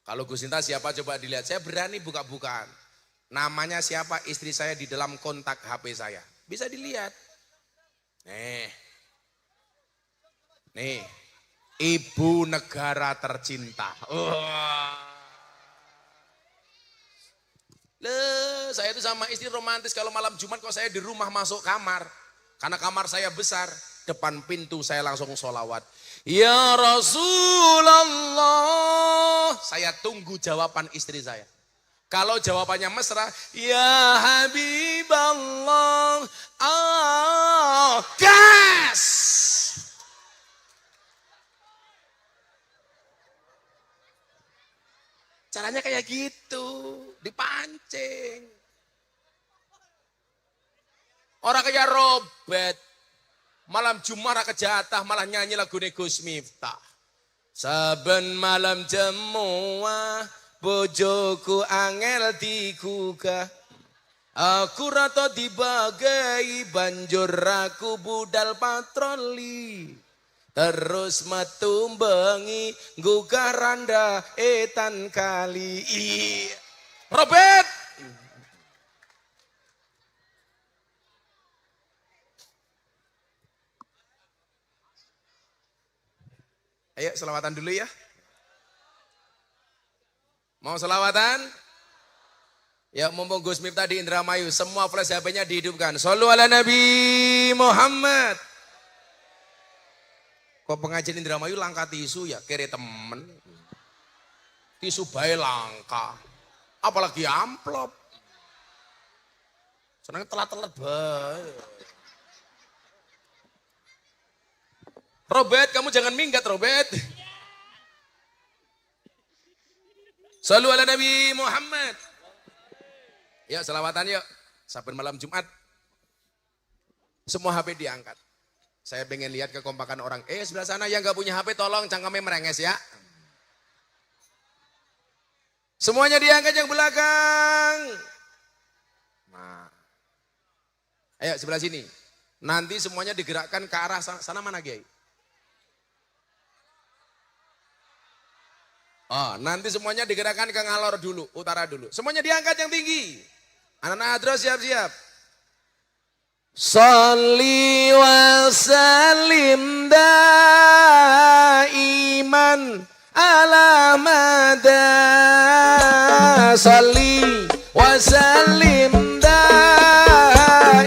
Kalau Gus Sinta siapa coba dilihat. Saya berani buka-bukaan. Namanya siapa istri saya di dalam kontak HP saya. Bisa dilihat. Nih. Ibu negara tercinta. Saya itu sama istri romantis kalau malam Jumat kok saya di rumah masuk kamar. Karena kamar saya besar. Depan pintu saya langsung sholawat. Ya Rasulullah. Saya tunggu jawaban istri saya. Kalau jawabannya mesra, ya Habiballah, gas. Caranya kayak gitu, dipancing. Orang kayak Robert, malam Jumat kejatah malah nyanyi lagu Gus Miftah. Saben malam jemuah, bojoku angel digugah. Aku rata dibagai banjur aku budal patroli. Terus metu bengi gugah randa etan kali. Robert. Ayo selawatan dulu ya. Mau selawatan? Ya mumpung Gus Miftah di Indramayu, semua flash HP-nya dihidupkan. Shollu ala Nabi Muhammad. Kok pengajian Indramayu langka tisu ya, kere temen. Tisu bae langka. Apalagi amplop. Senangnya telat-telat bae. Robert, kamu jangan minggat Robert. Shallu ala Nabi Muhammad. Yuk selawatan yuk. Saben malam Jumat. Semua HP diangkat. Saya pengen lihat kekompakan orang. Sebelah sana yang gak punya HP tolong cangkemnya merenges ya. Semuanya diangkat yang belakang. Nah. Ayo sebelah sini. Nanti semuanya digerakkan ke arah sana mana Kiai? Oh, nanti semuanya digerakkan ke ngalor dulu, utara dulu. Semuanya diangkat yang tinggi. Anak-anak hadroh siap-siap. Sholli wa sallim daiman ala mada. Sholli wa sallim daiman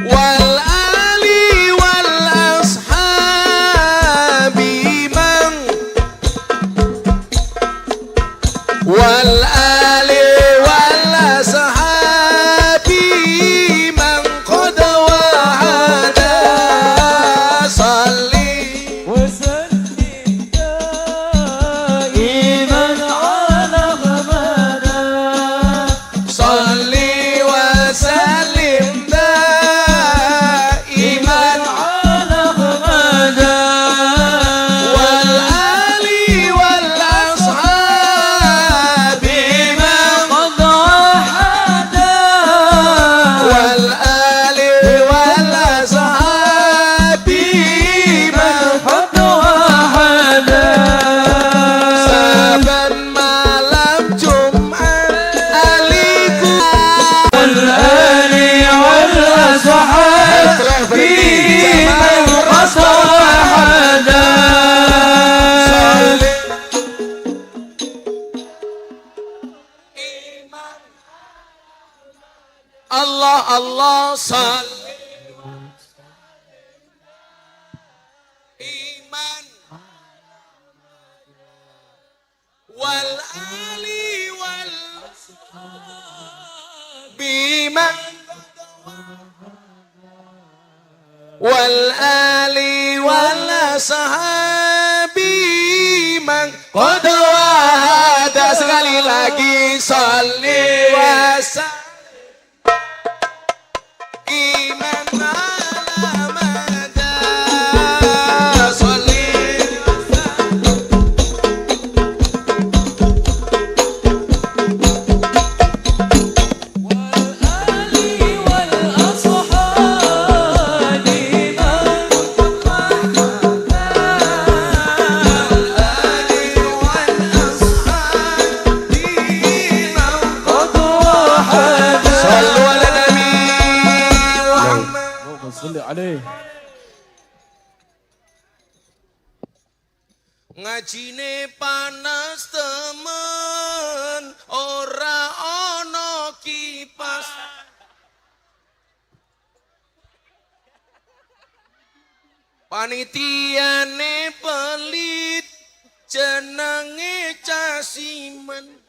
wal ali wal ashabi man wal ali wal ashabi man qad wahada. Sholli wa sallim daiman ala mada. Sholli wa sallim daiman ala mada wal ali wal ashabi man qad wahada wal ali wal ashabi man qad wahada. Saban malam Jumat alikum wal ali wal ashabi man qad wahada. Allah Allah salli iman wal ali wal biman wal ali wal sahabi man qad wahada. Sekali lagi sholli wa sallim iman ala mada. Sholli wa sallim wal ali wal ashabi man qad wahada. Shallu ala Nabi Muhammad. Salli alaih. Ngajine panas temen ora ono kipas. Panitiane pelit jenenge Casimen.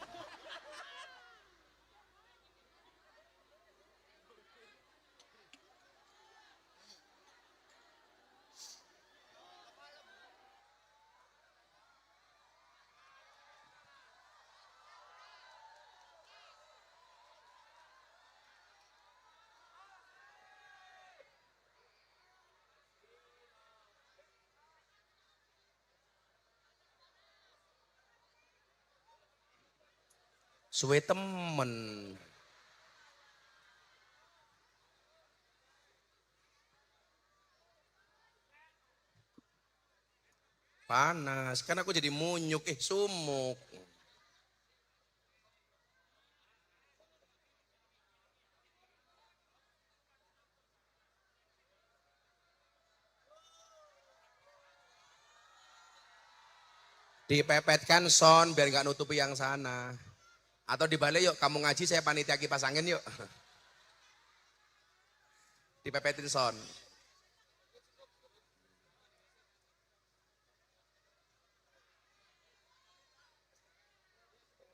Suwe temen. Panas, kan aku jadi munyuk, sumuk. Dipepetkan son biar nggak nutupi yang sana. Atau dibalik yuk, kamu ngaji saya panitia kipas angin yuk. Dipepetin son.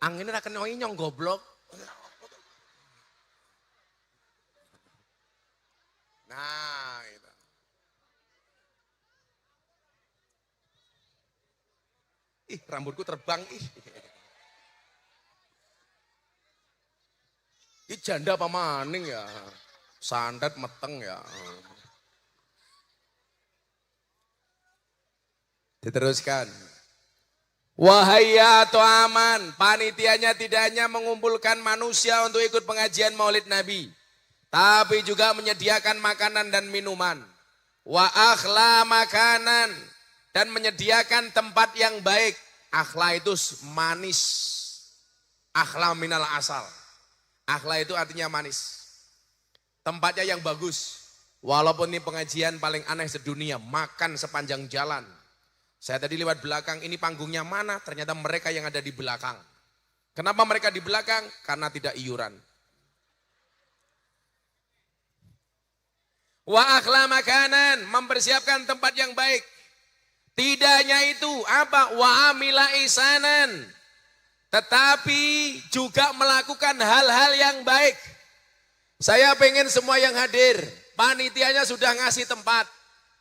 Anginnya akan nyong goblok. Nah, itu. Ih, rambutku terbang, ih. Ih, janda apa maning ya? Santet meteng ya. Diteruskan. Wahai atau aman, panitianya tidak hanya mengumpulkan manusia untuk ikut pengajian Maulid Nabi, tapi juga menyediakan makanan dan minuman. Wa akhla makanan, dan menyediakan tempat yang baik. Akhla itu manis. Akhla minal asal. Akhla itu artinya manis. Tempatnya yang bagus. Walaupun ini pengajian paling aneh sedunia, makan sepanjang jalan. Saya tadi lewat belakang, ini panggungnya mana? Ternyata mereka yang ada di belakang. Kenapa mereka di belakang? Karena tidak iuran. Wa akhla makanan, mempersiapkan tempat yang baik. Tidak hanya itu, apa? Wa amila isanan. Tetapi juga melakukan hal-hal yang baik. Saya pengen semua yang hadir, panitianya sudah ngasih tempat.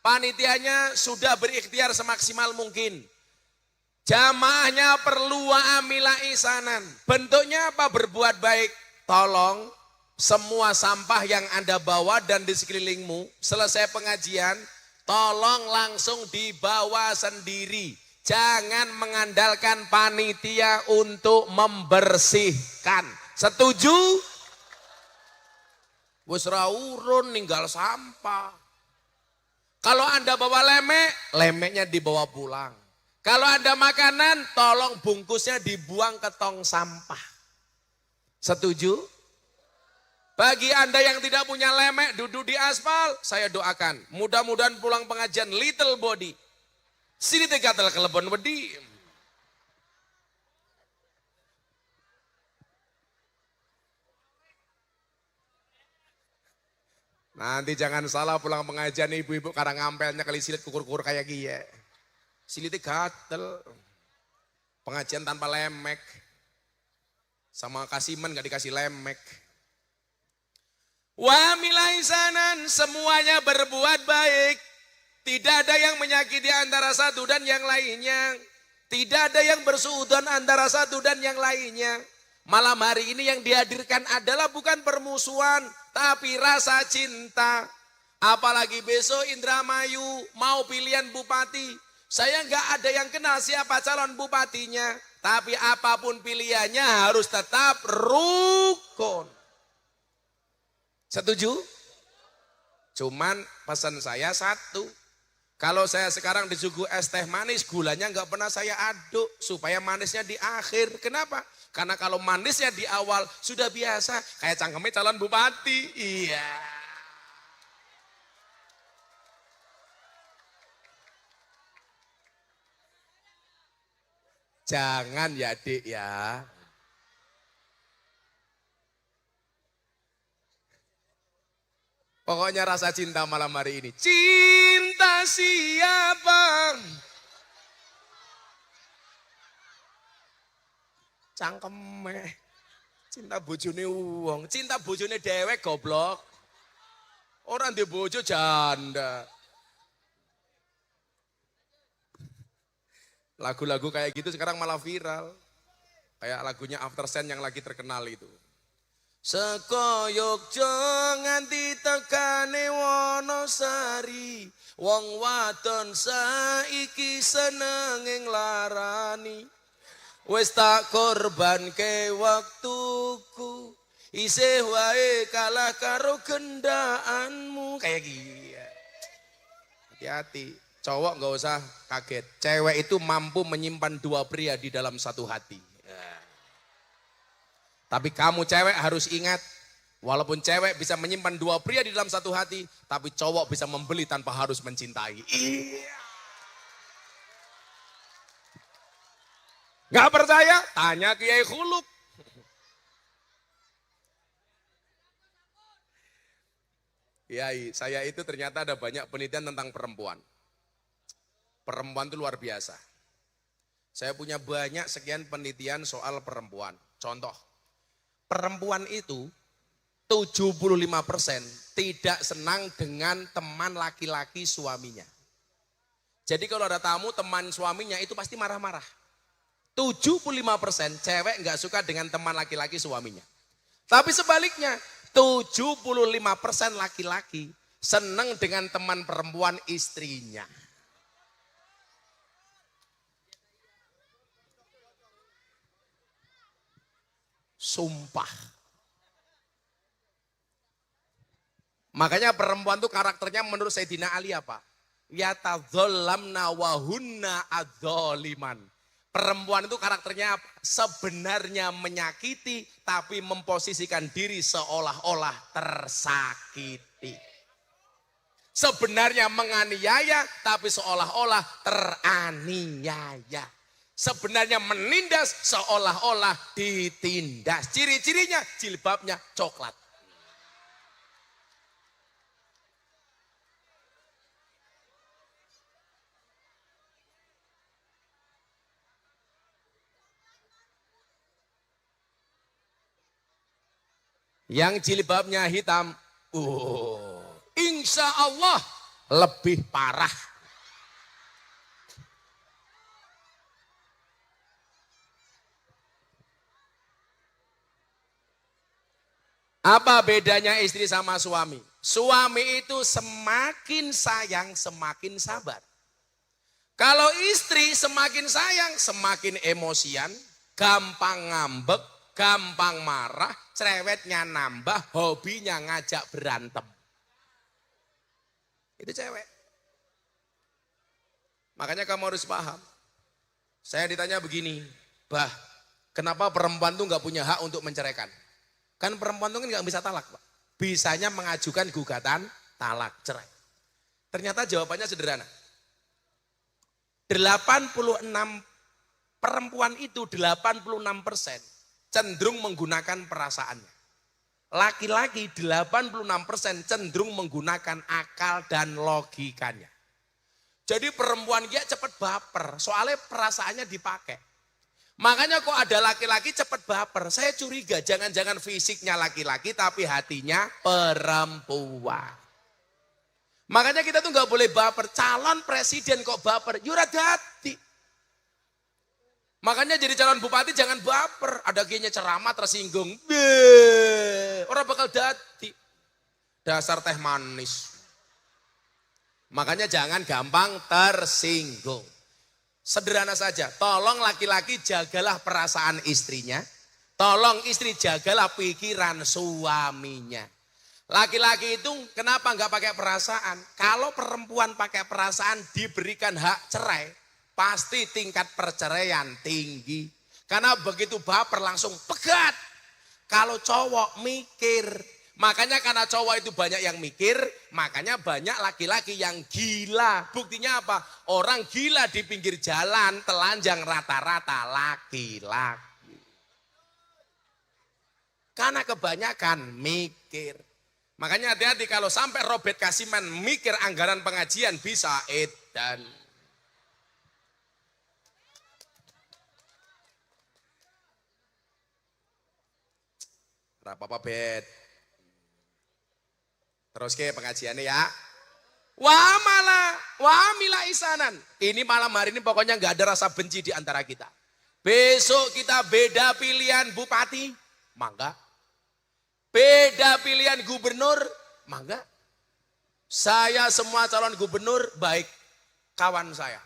Panitianya sudah berikhtiar semaksimal mungkin. Jamaahnya perlu wa amila isanan. Bentuknya apa? Berbuat baik. Tolong semua sampah yang Anda bawa dan di sekelilingmu, selesai pengajian, tolong langsung dibawa sendiri. Jangan mengandalkan panitia untuk membersihkan. Setuju? Wis ra urun ninggal sampah. Kalau Anda bawa lemek, lemeknya dibawa pulang. Kalau Anda makanan, tolong bungkusnya dibuang ke tong sampah. Setuju? Bagi Anda yang tidak punya lemek, duduk di aspal, saya doakan. Mudah-mudahan pulang pengajian little body. Sini tegatel kelebon wedi. Nanti jangan salah pulang pengajian ibu-ibu karang ngampelnya kali silit kukur-kukur kayak gini ya. Silitnya gatel. Pengajian tanpa lemek. Sama kasiman gak dikasih lemek. Wa milaisanan, semuanya berbuat baik. Tidak ada yang menyakiti antara satu dan yang lainnya. Tidak ada yang bersuudzon antara satu dan yang lainnya. Malam hari ini yang dihadirkan adalah bukan permusuhan, tapi rasa cinta. Apalagi besok Indramayu mau pilihan bupati. Saya nggak ada yang kenal siapa calon bupatinya. Tapi apapun pilihannya harus tetap rukun. Setuju? Cuman pesan saya satu. Kalau saya sekarang disuguh es teh manis, gulanya nggak pernah saya aduk supaya manisnya di akhir. Kenapa? Karena kalau manisnya di awal sudah biasa, kayak cangkemnya calon bupati. Iya. Jangan ya Dik ya. Pokoknya rasa cinta malam hari ini. Cinta siapa? Cangkeme. Cinta bojone wong. Cinta bojone dewek goblok. Orang di bojo janda. Lagu-lagu kayak gitu sekarang malah viral. Kayak lagunya After Sen yang lagi terkenal itu. Seko Yogja nganti tekane Wonosari, wong wadon saiki seneng nglarani. Wis tak korbanke waktuku, isih wae kalah karo gendaanmu. Kayak gini. Hati-hati, cowok nggak usah kaget. Cewek itu mampu menyimpan dua pria di dalam satu hati. Tapi kamu cewek harus ingat, walaupun cewek bisa menyimpan dua pria di dalam satu hati, tapi cowok bisa membeli tanpa harus mencintai. Iya. Gak percaya? Tanya Kiai Khuluk. Kiai, saya itu ternyata ada banyak penelitian tentang perempuan. Perempuan itu luar biasa. Saya punya banyak sekian penelitian soal perempuan. Contoh. Perempuan itu 75% tidak senang dengan teman laki-laki suaminya. Jadi kalau ada tamu teman suaminya itu pasti marah-marah. 75% cewek nggak suka dengan teman laki-laki suaminya. Tapi sebaliknya 75% laki-laki senang dengan teman perempuan istrinya. Sumpah. Makanya perempuan tuh karakternya menurut Sayyidina Ali apa? Yatadhallamna wa hunna adzaliman. Perempuan itu karakternya sebenarnya menyakiti tapi memposisikan diri seolah-olah tersakiti. Sebenarnya menganiaya tapi seolah-olah teraniaya. Sebenarnya menindas seolah-olah ditindas. Ciri-cirinya jilbabnya coklat. Yang jilbabnya hitam, insya Allah lebih parah. Apa bedanya istri sama suami? Suami itu semakin sayang, semakin sabar. Kalau istri semakin sayang, semakin emosian, gampang ngambek, gampang marah, cerewetnya nambah, hobinya ngajak berantem. Itu cewek. Makanya kamu harus paham. Saya ditanya begini, bah, kenapa perempuan tuh nggak punya hak untuk menceraikan? Kan perempuan tuh kan nggak bisa talak, Pak. Bisanya mengajukan gugatan talak cerai. Ternyata jawabannya sederhana. 86 perempuan itu 86% cenderung menggunakan perasaannya. Laki-laki 86% cenderung menggunakan akal dan logikanya. Jadi perempuan dia cepat baper, soalnya perasaannya dipakai. Makanya kok ada laki-laki cepat baper, saya curiga jangan-jangan fisiknya laki-laki tapi hatinya perempuan. Makanya kita tuh nggak boleh baper, calon presiden kok baper, yura dati. Makanya jadi calon bupati jangan baper, ada kayaknya ceramah tersinggung. Orang bakal dati. Dasar teh manis. Makanya jangan gampang tersinggung. Sederhana saja, tolong laki-laki jagalah perasaan istrinya. Tolong istri jagalah pikiran suaminya. Laki-laki itu kenapa nggak pakai perasaan? Kalau perempuan pakai perasaan diberikan hak cerai, pasti tingkat perceraian tinggi. Karena begitu baper langsung pegat. Kalau cowok mikir, makanya karena cowok itu banyak yang mikir, makanya banyak laki-laki yang gila. Buktinya apa? Orang gila di pinggir jalan, telanjang rata-rata laki-laki. Karena kebanyakan mikir. Makanya hati-hati kalau sampai Robert Kasiman mikir anggaran pengajian bisa edan. Apa-apa bet. Terus ke pengajiannya ya. Wah mila isanan. Ini malam hari ini pokoknya nggak ada rasa benci di antara kita. Besok kita beda pilihan bupati, mangga. Beda pilihan gubernur, mangga. Saya semua calon gubernur baik kawan saya.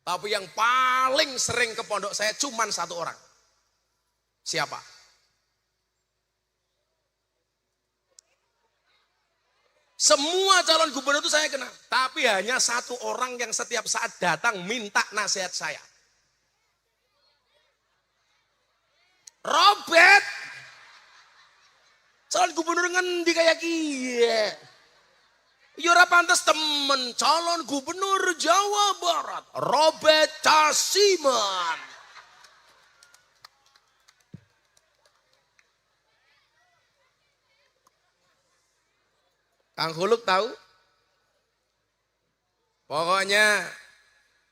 Tapi yang paling sering ke pondok saya cuma satu orang. Siapa? Semua calon gubernur itu saya kenal. Tapi hanya satu orang yang setiap saat datang minta nasihat saya. Robert. Calon gubernur ngendi kayak kia. Yora pantas temen calon gubernur Jawa Barat. Robert Kasiman. Kang Huluk tahu? Pokoknya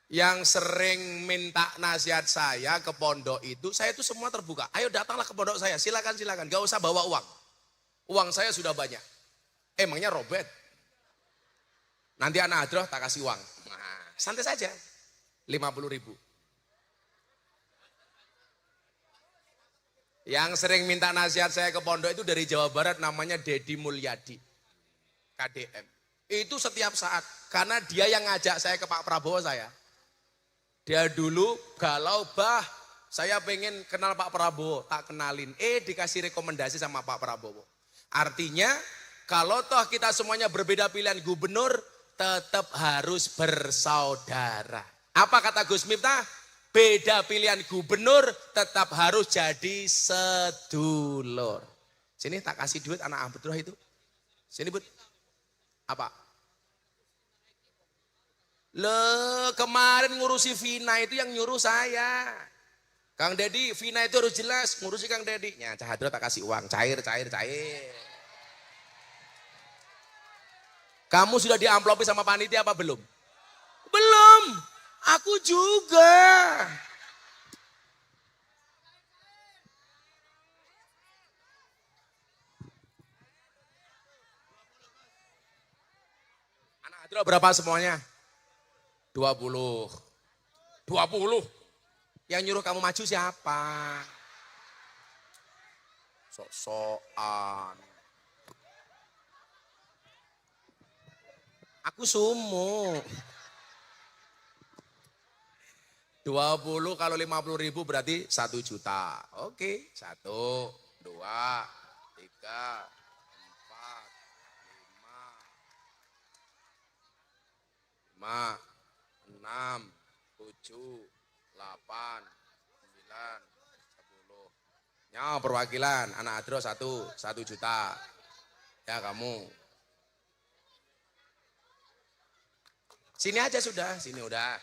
yang sering minta nasihat saya ke pondok itu, saya itu semua terbuka. Ayo datanglah ke pondok saya, silakan, gak usah bawa uang. Uang saya sudah banyak. Emangnya Robert? Nanti anak hadroh tak kasih uang. Nah, santai saja. 50.000. Yang sering minta nasihat saya ke pondok itu dari Jawa Barat namanya Dedi Mulyadi. KDM. Itu setiap saat. Karena dia yang ngajak saya ke Pak Prabowo saya. Dia dulu galau, bah saya pengen kenal Pak Prabowo. Tak kenalin. Dikasih rekomendasi sama Pak Prabowo. Artinya kalau toh kita semuanya berbeda pilihan gubernur, tetap harus bersaudara. Apa kata Gus Miftah? Beda pilihan gubernur tetap harus jadi sedulur. Sini tak kasih duit anak Abdullah itu. Sini Bud. Apa? Kemarin ngurusi Vina itu yang nyuruh saya. Kang Dedi, Vina itu harus jelas, ngurusi Kang Dedi. Ya, Cahadro tak kasih uang, cair. Kamu sudah diamplopi sama panitia apa belum? Belum. Aku juga. Anak Hadro berapa semuanya? 20. 20. Yang nyuruh kamu maju siapa? Sok-sokan. Aku sumuk. 20 kalau 50.000 berarti 1 juta. Oke, 1, 2, 3, 4, 5, 6, 7, 8, 9, 10. Ya perwakilan anak Adro 1 juta. Ya kamu. Sini aja sudah, sini udah.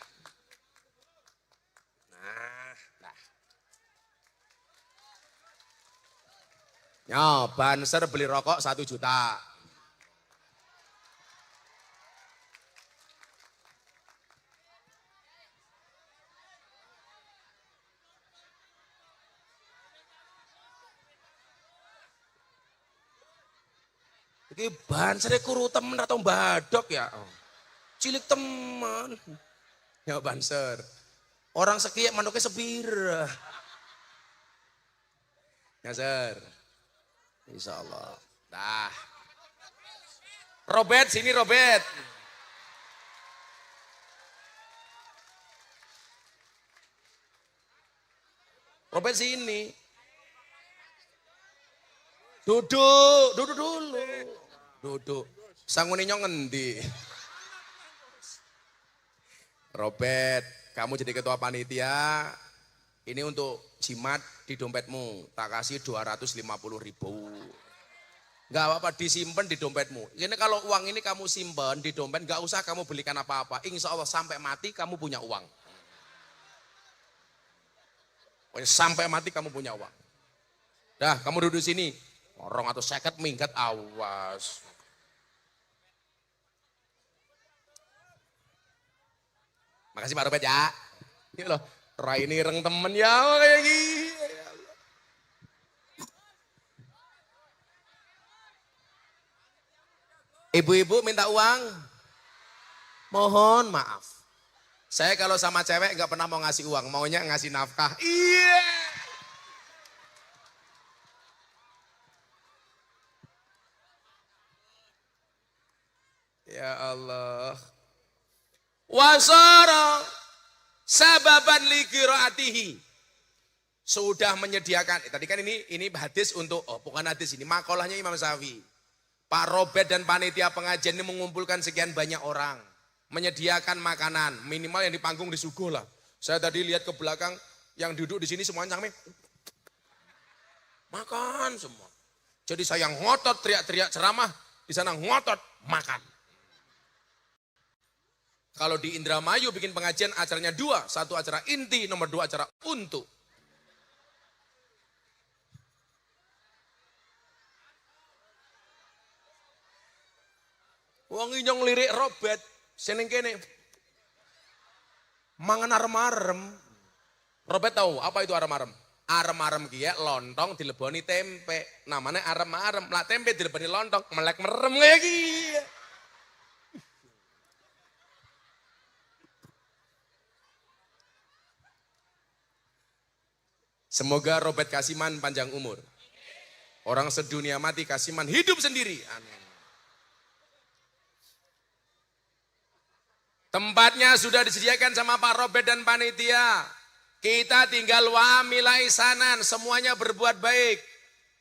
Nah. Ya, Banser beli rokok 1 juta. Iki Banser kuru temen atau badok ya? Cilik teman. Ya Banser. Orang sekian manuknya sepira. Ya Ser. Insya Allah. Dah. Robert sini Robert. Robert sini. Duduk dulu. Duduk. Sanguninya ngendi. Robert, kamu jadi ketua panitia, ini untuk jimat di dompetmu, tak kasih 250.000. Enggak apa-apa, disimpan di dompetmu. Ini kalau uang ini kamu simpan di dompet, enggak usah kamu belikan apa-apa. Insya Allah sampai mati kamu punya uang. Sampai mati kamu punya uang. Dah, kamu duduk sini. Orang atau seket minggat, awas. Makasih Pak Robert ya. Ini loh, Rai ini reng temen ya kayak gini. Ibu-ibu minta uang. Mohon maaf. Saya kalau sama cewek gak pernah mau ngasih uang, maunya ngasih nafkah. Iya. Ya Allah. Wasara sababan li qiraatihi. Sudah menyediakan, tadi kan ini hadis untuk, bukan hadis ini, makolahnya Imam Syafi'i. Pak Robert dan panitia pengajian ini mengumpulkan sekian banyak orang. Menyediakan makanan, minimal yang di panggung disuguh lah. Saya tadi lihat ke belakang, yang duduk di sini semuanya sampai makan semua. Jadi saya ngotot teriak-teriak ceramah, di sana ngotot makan. Kalau di Indramayu bikin pengajian acaranya 2, 1 acara inti, nomor 2 acara untuk. Wong inyong lirik Robert, seneng kene. Mangan arem-arem. Robert tahu apa itu arem-arem? Arem-arem kiye lontong dileboni tempe. Namanya arem-arem. Lah tempe dileboni lontong, melek merem kayak kiye. Semoga Robert Kasiman panjang umur. Orang sedunia mati, Kasiman hidup sendiri. Amin. Tempatnya sudah disediakan sama Pak Robert dan panitia. Kita tinggal wamilai sanan, semuanya berbuat baik.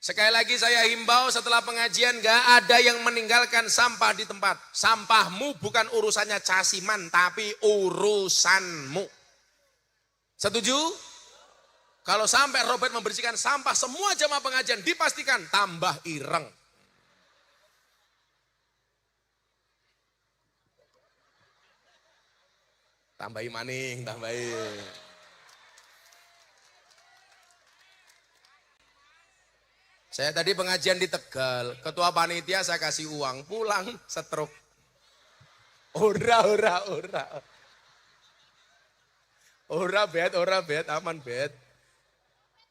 Sekali lagi saya himbau setelah pengajian gak ada yang meninggalkan sampah di tempat. Sampahmu bukan urusannya Casiman, tapi urusanmu. Setuju? Kalau sampai Robert membersihkan sampah, semua jamaah pengajian dipastikan tambah ireng. Tambahi maning, tambahi. Saya tadi pengajian di Tegal, ketua panitia saya kasih uang, pulang setruk. Ora. Ora bet, aman bet.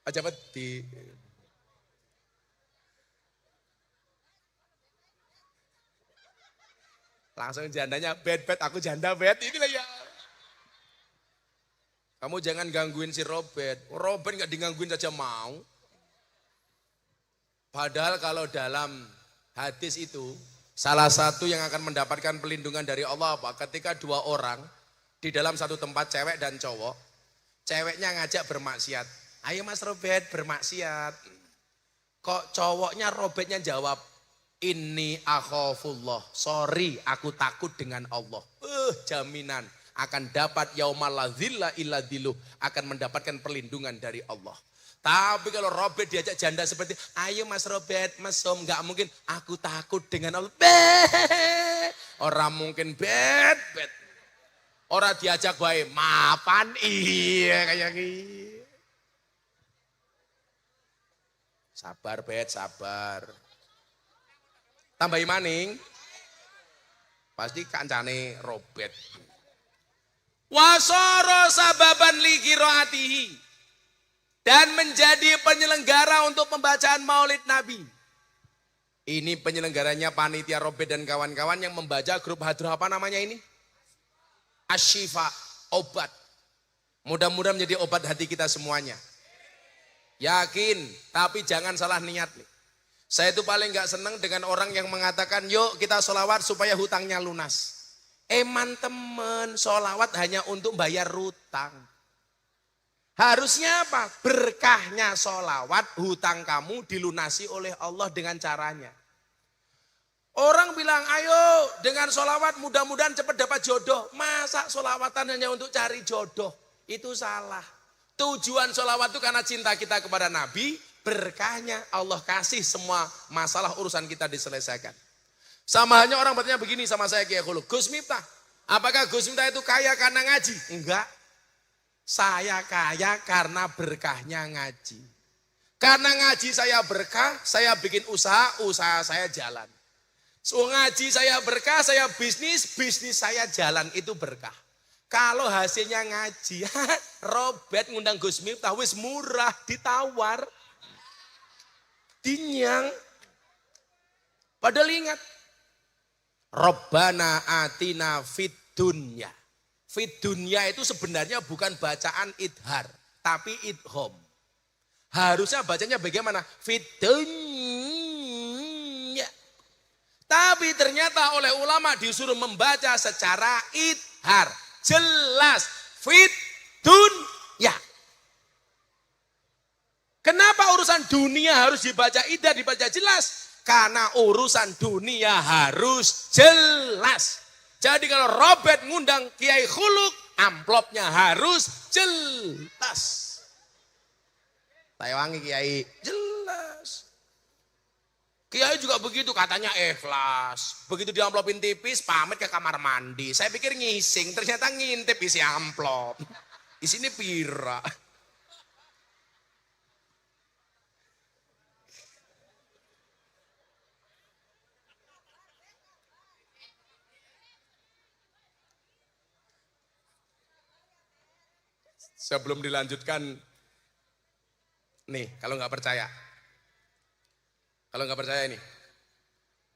Aja peti. Langsung jandanya bet, aku janda bet. Inilah ya. Kamu jangan gangguin si Robert. Robert gak digangguin saja mau. Padahal kalau dalam hadis itu, salah satu yang akan mendapatkan pelindungan dari Allah apa? Ketika dua orang di dalam satu tempat, cewek dan cowok. Ceweknya ngajak bermaksiat. Ayo Mas Robert bermaksiat. Kok cowoknya Robertnya jawab, ini akhafullah. Sorry, aku takut dengan Allah. Jaminan akan dapat yaumal la dzilla illa dzilluh, akan mendapatkan perlindungan dari Allah. Tapi kalau Robert diajak janda seperti, ayo Mas Robert, mesum, nggak mungkin. Aku takut dengan Allah. Orang mungkin bet. Orang diajak baik, maafan iya kayak gini. Sabar bet, sabar. Tambahi maning. Pasti kancane Robert. Wasoro sababan li qiraatihi. Dan menjadi penyelenggara untuk pembacaan Maulid Nabi. Ini penyelenggaranya panitia Robert dan kawan-kawan yang membaca grup hadroh apa namanya ini? Asyifa, obat. Mudah-mudahan menjadi obat hati kita semuanya. Yakin, tapi jangan salah niat nih. Saya itu paling gak seneng dengan orang yang mengatakan, yuk kita sholawat supaya hutangnya lunas. Eman temen, sholawat hanya untuk bayar hutang. Harusnya apa? Berkahnya sholawat, hutang kamu dilunasi oleh Allah dengan caranya. Orang bilang, ayo dengan sholawat mudah-mudahan cepat dapat jodoh. Masa sholawatan hanya untuk cari jodoh? Itu salah. Tujuan sholawat itu karena cinta kita kepada Nabi, berkahnya Allah kasih semua masalah urusan kita diselesaikan. Sama halnya orang bertanya begini sama saya Kiai Khuluk, Gus Miftah, apakah Gus Miftah itu kaya karena ngaji? Enggak. Saya kaya karena berkahnya ngaji. Karena ngaji saya berkah, saya bikin usaha saya jalan. So ngaji saya berkah, saya bisnis saya jalan, itu berkah. Kalau hasilnya ngaji, Robert ngundang Gus Miftah wis murah, ditawar. Dinyang. Padahal ingat, Rabbana atina fid dunya. Fid dunya itu sebenarnya bukan bacaan idhar, tapi idhom. Harusnya bacanya bagaimana? Fid dunya. Tapi ternyata oleh ulama disuruh membaca secara idhar. Jelas fit dunya. Kenapa urusan dunia harus dibaca idhar, dibaca jelas? Karena urusan dunia harus jelas. Jadi kalau Robert ngundang Kiai Khuluk, amplopnya harus jelas. Tayawangi Kiai, jelas. Kiai juga begitu, katanya ikhlas. Begitu di amplopin tipis, pamit ke kamar mandi. Saya pikir ngising, ternyata ngintip isi amplop. Isinya pira. Sebelum dilanjutkan, Nih, kalau nggak percaya. Kalau nggak percaya ini.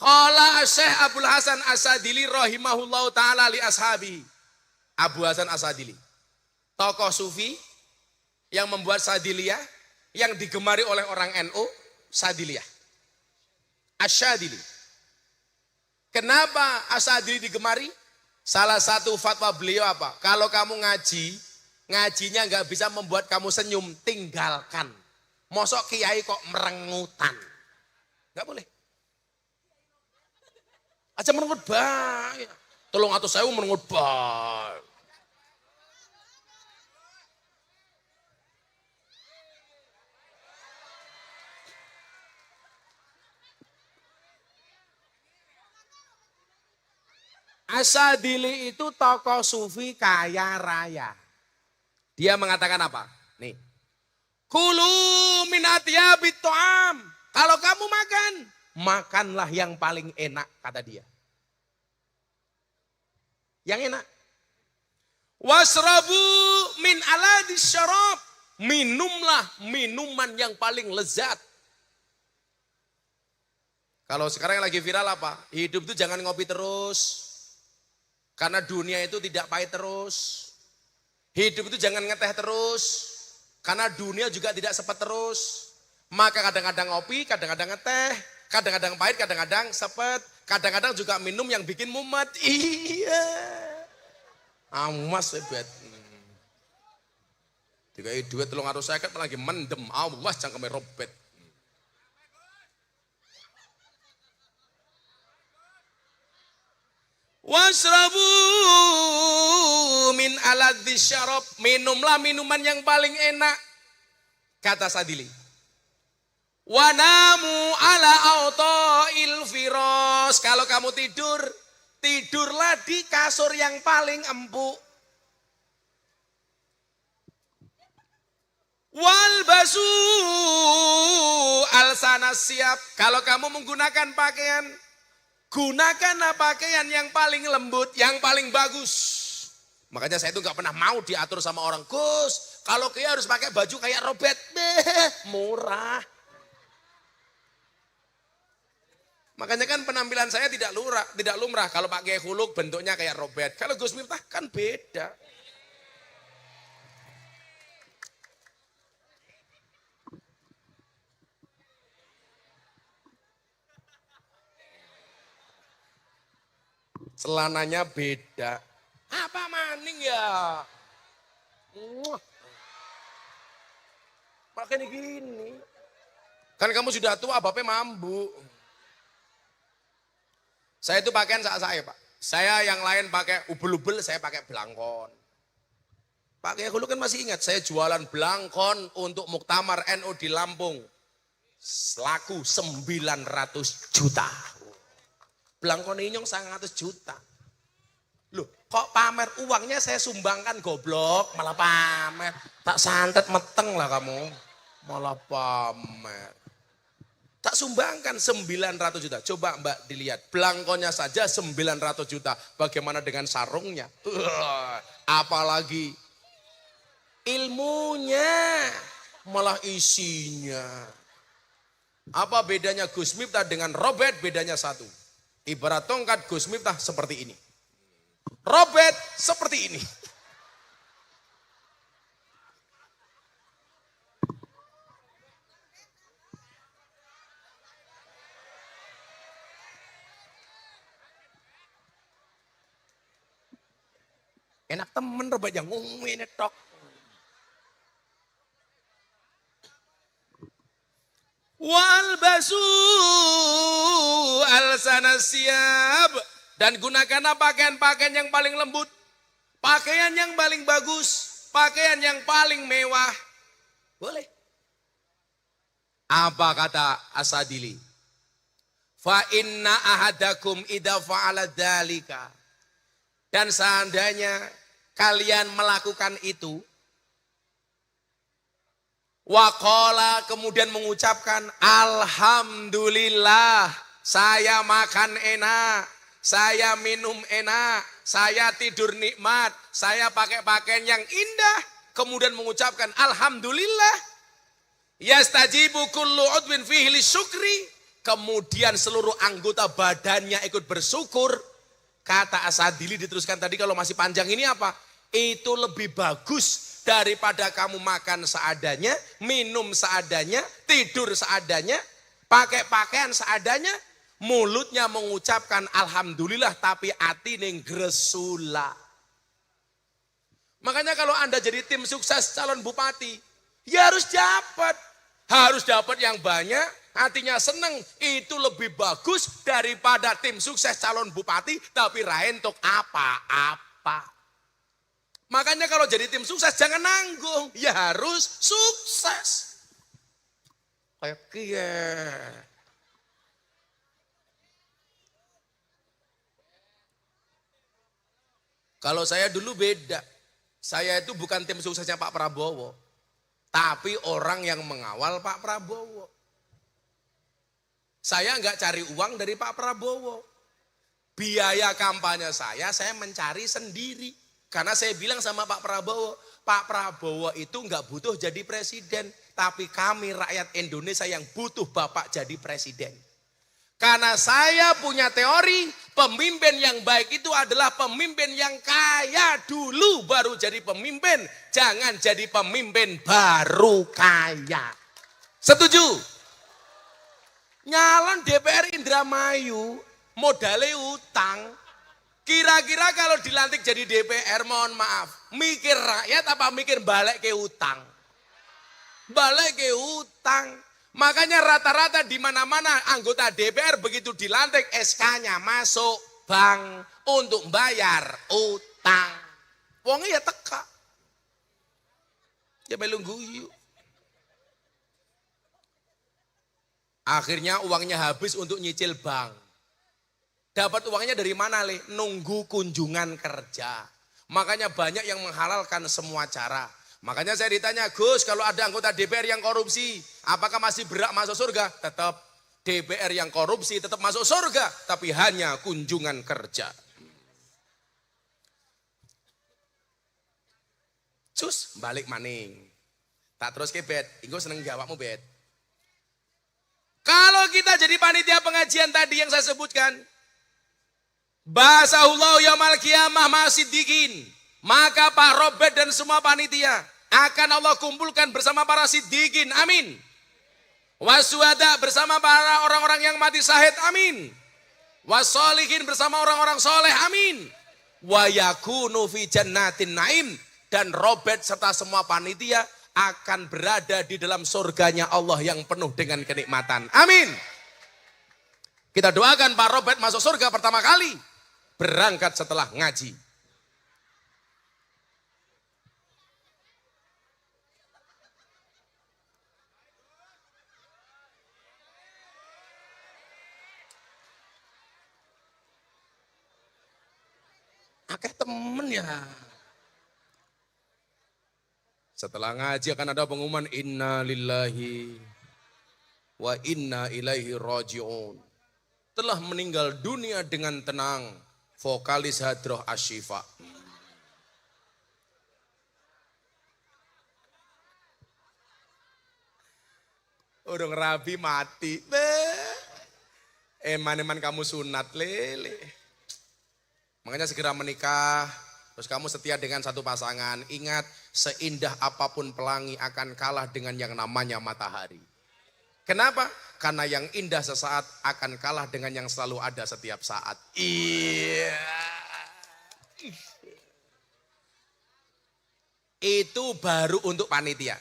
Qala Syekh Abdul Hasan Asadili rahimahullahu taala li ashabi. Abu Hasan Asadili. Tokoh sufi yang membuat Sadiliyah yang digemari oleh orang NU, Sadiliyah. Asyadili. Kenapa Asadili digemari? Salah satu fatwa beliau apa? Kalau kamu ngaji, ngajinya nggak bisa membuat kamu senyum, tinggalkan. Mosok kiai kok merengutan. Nggak boleh. Aja merengut bae. 300.000 merengut bae. Asadili itu tokoh sufi kaya raya. Dia mengatakan apa? Nih. Kulu min atyabit ta'am. Kalau kamu makan, makanlah yang paling enak, kata dia. Yang enak. Wasrabu min aladis syarab. Minumlah minuman yang paling lezat. Kalau sekarang yang lagi viral apa? Hidup itu jangan ngopi terus. Karena dunia itu tidak pahit terus. Hidup itu jangan ngeteh terus. Karena dunia juga tidak sepet terus. Maka kadang-kadang ngopi, kadang-kadang ngeteh. Kadang-kadang pahit, kadang-kadang sepet. Kadang-kadang juga minum yang bikin mumet. Iya. Amas hebat. Dikai duit 350 lagi mendem. Allah cangkeme robet. Wasrabu min aladzi syarab. Minumlah minuman yang paling enak. Kata Sadili. Wanamu ala auta'il firas. Kalau kamu tidur, tidurlah di kasur yang paling empuk. Walbasu alsana siap. Kalau kamu menggunakan pakaian, gunakanlah pakaian yang paling lembut, yang paling bagus. Makanya saya itu gak pernah mau diatur sama orang. Gus, kalau kayak harus pakai baju kayak Robert. Murah. Makanya kan penampilan saya tidak lumrah. Kalau pakai huluk bentuknya kayak Robert. Kalau Gus Miftah kan beda. Celananya beda. Apa maning ya? Makanya gini. Kan kamu sudah tua, bapaknya mambu. Saya itu pakaian saya Pak. Saya yang lain pakai ubel-ubel, saya pakai belangkon. Pakai hulu kan masih ingat, saya jualan belangkon untuk muktamar NU di Lampung. Laku 900 juta. Belangkon inyong 100 juta. Loh, kok pamer uangnya saya sumbangkan goblok, malah pamer. Tak santet meteng lah kamu, malah pamer. Tak sumbangkan 900 juta. Coba Mbak dilihat, belangkonnya saja 900 juta. Bagaimana dengan sarungnya? Apalagi ilmunya, malah isinya. Apa bedanya Gus Miftah dengan Robert? Bedanya satu. Ibarat tongkat, Gus Miftah seperti ini. Robert seperti ini. Enak temen Robert yang ngomongin tok. Walbasu alsana siab. Dan gunakanlah pakaian-pakaian yang paling lembut. Pakaian yang paling bagus. Pakaian yang paling mewah. Boleh. Apa kata Asadili? Fa inna ahadakum idza fa'ala dzalika. Dan seandainya kalian melakukan itu, waqala kemudian mengucapkan alhamdulillah, saya makan enak, saya minum enak, saya tidur nikmat, saya pakai pakaian yang indah, kemudian mengucapkan alhamdulillah. Yastajibu kullu udwin fihi lisyukri. Kemudian seluruh anggota badannya ikut bersyukur. Kata Asadili diteruskan tadi kalau masih panjang ini apa? Itu lebih bagus daripada kamu makan seadanya, minum seadanya, tidur seadanya, pakai pakaian seadanya. Mulutnya mengucapkan alhamdulillah tapi hati ning gresula. Makanya kalau Anda jadi tim sukses calon bupati, ya harus dapat yang banyak, hatinya seneng, itu lebih bagus daripada tim sukses calon bupati tapi ra entuk apa-apa. Makanya kalau jadi tim sukses jangan nanggung, ya harus sukses. Kayak kiye. Kalau saya dulu beda. Saya itu bukan tim suksesnya Pak Prabowo. Tapi orang yang mengawal Pak Prabowo. Saya enggak cari uang dari Pak Prabowo. Biaya kampanye saya mencari sendiri. Karena saya bilang sama Pak Prabowo itu enggak butuh jadi presiden. Tapi kami rakyat Indonesia yang butuh Bapak jadi presiden. Karena saya punya teori, pemimpin yang baik itu adalah pemimpin yang kaya dulu baru jadi pemimpin. Jangan jadi pemimpin baru kaya. Setuju? Nyalon DPR Indramayu, modalnya utang. Kira-kira kalau dilantik jadi DPR, mohon maaf, mikir rakyat apa mikir balik ke utang? Balik ke utang. Makanya rata-rata di mana-mana anggota DPR begitu dilantik SK-nya masuk bank untuk bayar utang. Wongnya ya teka. Ya melu guyu. Akhirnya uangnya habis untuk nyicil bank. Dapat uangnya dari mana, Le? Nunggu kunjungan kerja. Makanya banyak yang menghalalkan semua cara. Makanya saya ditanya, Gus, kalau ada anggota DPR yang korupsi, apakah masih berhak masuk surga? Tetap DPR yang korupsi tetap masuk surga, tapi hanya kunjungan kerja. Cus, balik maning. Tak terus ke Bet, Iku seneng jawabmu Bet. Kalau kita jadi panitia pengajian tadi yang saya sebutkan, Basahullahu yaumal qiyamah ma'as-siddiqin. Maka Pak Robert dan semua panitia akan Allah kumpulkan bersama para siddiqin, amin. Wasuhada bersama para orang-orang yang mati syahid, amin. Wassolihin bersama orang-orang soleh, amin. Wa yakunu fi jannatin naim. Dan Robert serta semua panitia akan berada di dalam surganya Allah yang penuh dengan kenikmatan, amin. Kita doakan Pak Robert masuk surga pertama kali, berangkat setelah ngaji. Akeh temen ya. Setelah ngaji akan ada pengumuman inna lillahi wa inna ilaihi raji'un. Telah meninggal dunia dengan tenang vokalis Hadroh Asyifa. Orang rabi mati. Eman-eman kamu sunat lele. Makanya segera menikah, terus kamu setia dengan satu pasangan. Ingat, seindah apapun pelangi akan kalah dengan yang namanya matahari. Kenapa? Karena yang indah sesaat akan kalah dengan yang selalu ada setiap saat. Iya. Itu baru untuk panitia.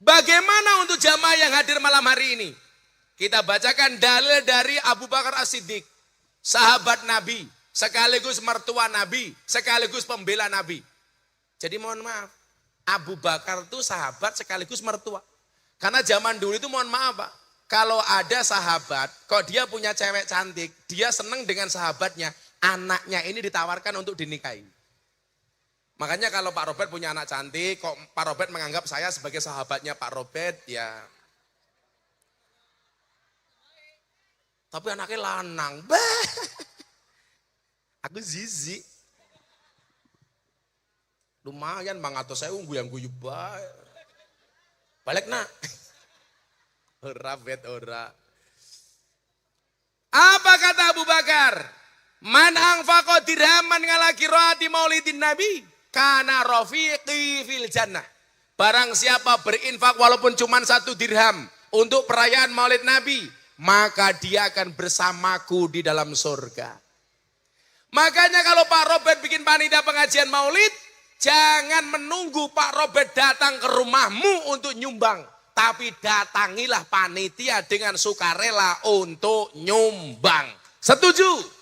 Bagaimana untuk jamaah yang hadir malam hari ini? Kita bacakan dalil dari Abu Bakar As-Siddiq, sahabat Nabi, sekaligus mertua Nabi, sekaligus pembela Nabi. Jadi mohon maaf, Abu Bakar itu sahabat sekaligus mertua. Karena zaman dulu itu mohon maaf Pak, kalau ada sahabat, kok dia punya cewek cantik, dia seneng dengan sahabatnya, anaknya ini ditawarkan untuk dinikahi. Makanya kalau Pak Robert punya anak cantik, kok Pak Robert menganggap saya sebagai sahabatnya Pak Robert, ya. Tapi anaknya lanang, aku zizi. Lumayan Bang atau saya yang guyu baik. Balik nak. Ora bet ora. Apa kata Abu Bakar? Man anfaqa dirhaman ngala qiraati maulidin Nabi kana rafiqi fil jannah. Barang siapa berinfak walaupun cuma 1 dirham untuk perayaan Maulid Nabi, maka dia akan bersamaku di dalam surga. Makanya kalau Pak Robert bikin panitia pengajian Maulid, jangan menunggu Pak Robert datang ke rumahmu untuk nyumbang, tapi datangilah panitia dengan sukarela untuk nyumbang. Setuju?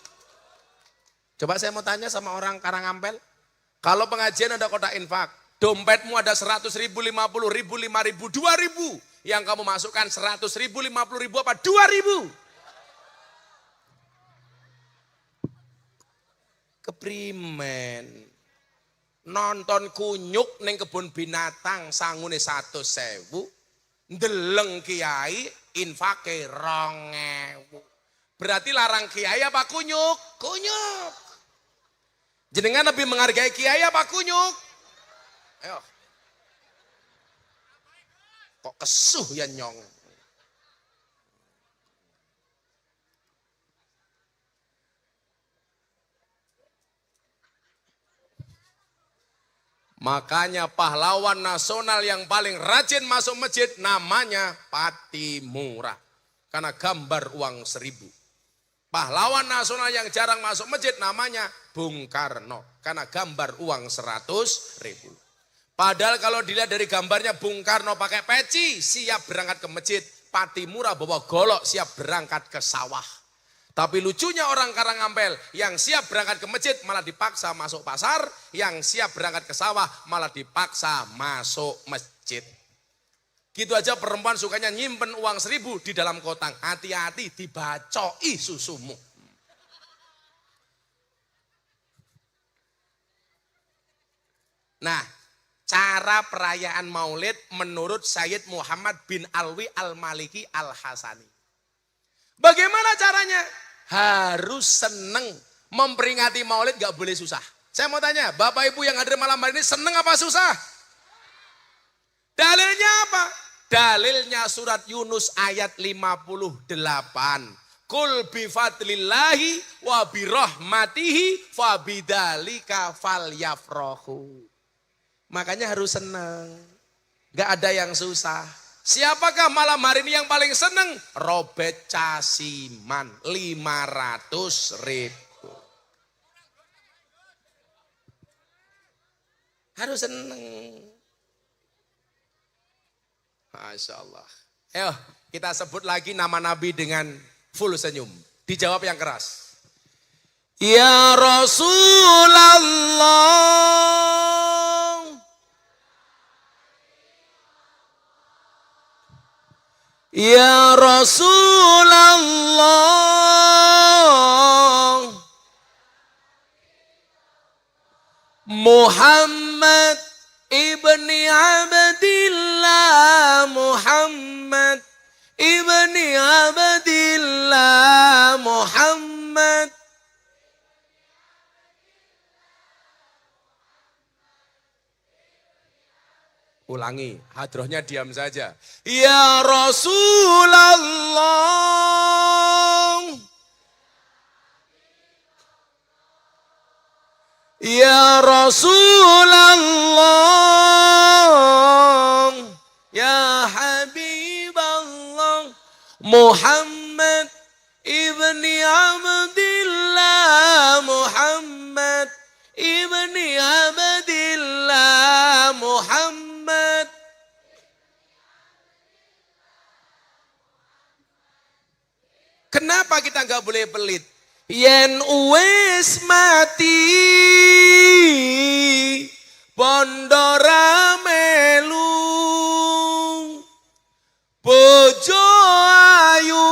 Coba saya mau tanya sama orang Karangampel, kalau pengajian ada kotak infak, dompetmu ada 100 ribu, 50 ribu, 5 ribu, 2 ribu. Yang kamu masukkan 100 ribu, 50 ribu apa 2 ribu? Keprimen. Nonton kunyuk ning kebun binatang sangune 100.000. Ndeleng kiai infake 2.000. Berarti larang kiai apa kunyuk? Kunyuk. Jenengan lebih menghargai kiai apa kunyuk? Ayo. Kok kesuh ya nyong? Makanya pahlawan nasional yang paling rajin masuk masjid namanya Patimura. Karena gambar uang 1.000. Pahlawan nasional yang jarang masuk masjid namanya Bung Karno. Karena gambar uang 100.000. Padahal kalau dilihat dari gambarnya Bung Karno pakai peci, siap berangkat ke masjid. Patimura bawa golok, siap berangkat ke sawah. Tapi lucunya orang Karangampel, yang siap berangkat ke masjid malah dipaksa masuk pasar, yang siap berangkat ke sawah malah dipaksa masuk masjid. Gitu aja perempuan sukanya nyimpen uang 1.000 di dalam kotak. Hati-hati dibacoi susumu. Nah, cara perayaan Maulid menurut Sayyid Muhammad bin Alwi Al-Maliki Al-Hasani. Bagaimana caranya? Harus seneng memperingati Maulid, gak boleh susah. Saya mau tanya, Bapak Ibu yang hadir malam hari ini seneng apa susah? Dalilnya apa? Dalilnya surat Yunus ayat 58. Kul bifadlillahi wa birahmatihi fabidzalika falyafrahu. Makanya harus senang. Gak ada yang susah. Siapakah malam hari ini yang paling senang? Robert Casiman 500.000. Harus senang. Masya Allah. Ayo kita sebut lagi nama Nabi dengan full senyum. Dijawab yang keras. Ya Rasulullah. Ya Rasulullah. Muhammad ibni Abdillah. Muhammad ibni Abdillah. Muhammad. Ulangi, hadrohnya diam saja. Ya Rasulullah. Ya Rasulullah. Ya Habiballah. Muhammad ibni Abdillah. Muhammad ibni Abdillah. Muhammad. Kenapa kita nggak boleh pelit? Yen uwes mati pondora melu bojo ayu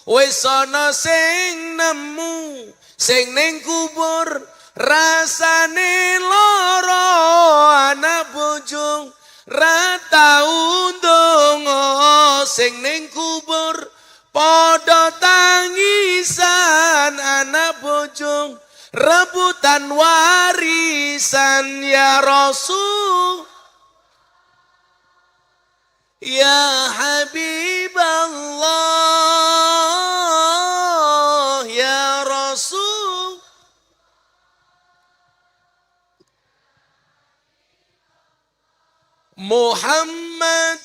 wis ana sing nemu sing ning kubur rasane lara anak bojo ra tau ndonga sing ning kubur padha tangisan anak bojo rebutan warisan ya Rasul Ya Habiballah, ya Rasul. Muhammad.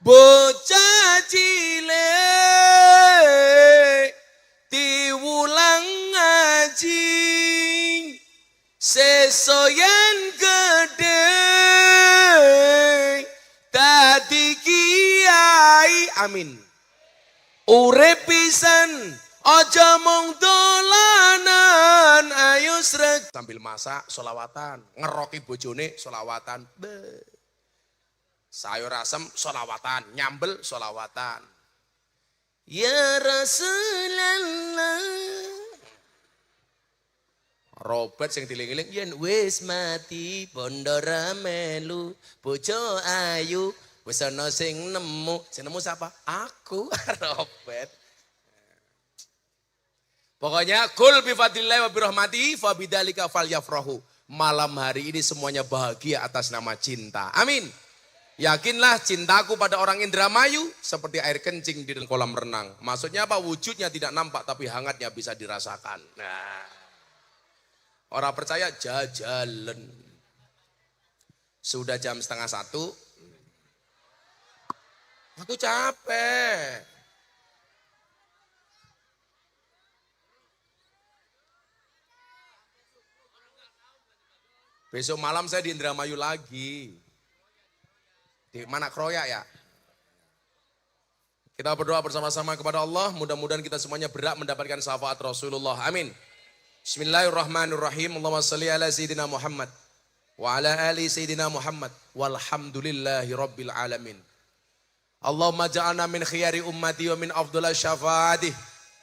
Bocah cilik diwulang ngaji, sesoyan gede dadi kiai. Amin. Urip pisan aja mung dolanan, ayo sreg sambil masak solawatan, ngeroki bojone solawatan. Sayur asem solawatan, nyambel solawatan. Ya Rasulullah. Robert sing diling-iling yen wis mati bondo melu bojo ayu wis ana sing nemu sapa? Aku. Robert. Pokoknya kul bi fadlillah wa bi rahmatihi fa bidzalika falyafrahu. Malam hari ini semuanya bahagia atas nama cinta. Amin. Yakinlah cintaku pada orang Indramayu seperti air kencing di kolam renang. Maksudnya apa? Wujudnya tidak nampak tapi hangatnya bisa dirasakan. Nah, orang percaya jajalan. Sudah jam 12:30. Aku capek. Besok malam saya di Indramayu lagi. Di mana Kroya ya? Kita berdoa bersama-sama kepada Allah. Mudah-mudahan kita semuanya berhak mendapatkan syafaat Rasulullah. Amin. Bismillahirrahmanirrahim. Allahumma salli ala Sayyidina Muhammad. Wa ala ali Sayyidina Muhammad. Walhamdulillahi Rabbil alamin. Allahumma ja'alna min khiyari ummati wa min afdala syafaatih.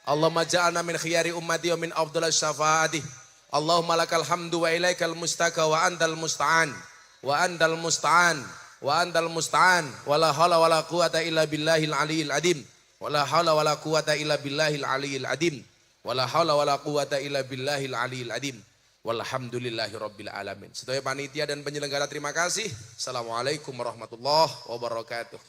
Allahumma ja'alna min khiyari ummati wa min afdala syafaatih. Allahumma lakal hamdu wa ilaikal mustaka wa antal musta'an. Wa antal musta'an. Wa antal musta'an wala haula wala quwata illa billahil aliyil adim wala haula wala quwata illa billahil aliyil adim wala haula wala quwata illa billahil aliyil adim walhamdulillahi rabbil alamin. Sedaya panitia dan penyelenggara terima kasih. Assalamualaikum warahmatullahi wabarakatuh.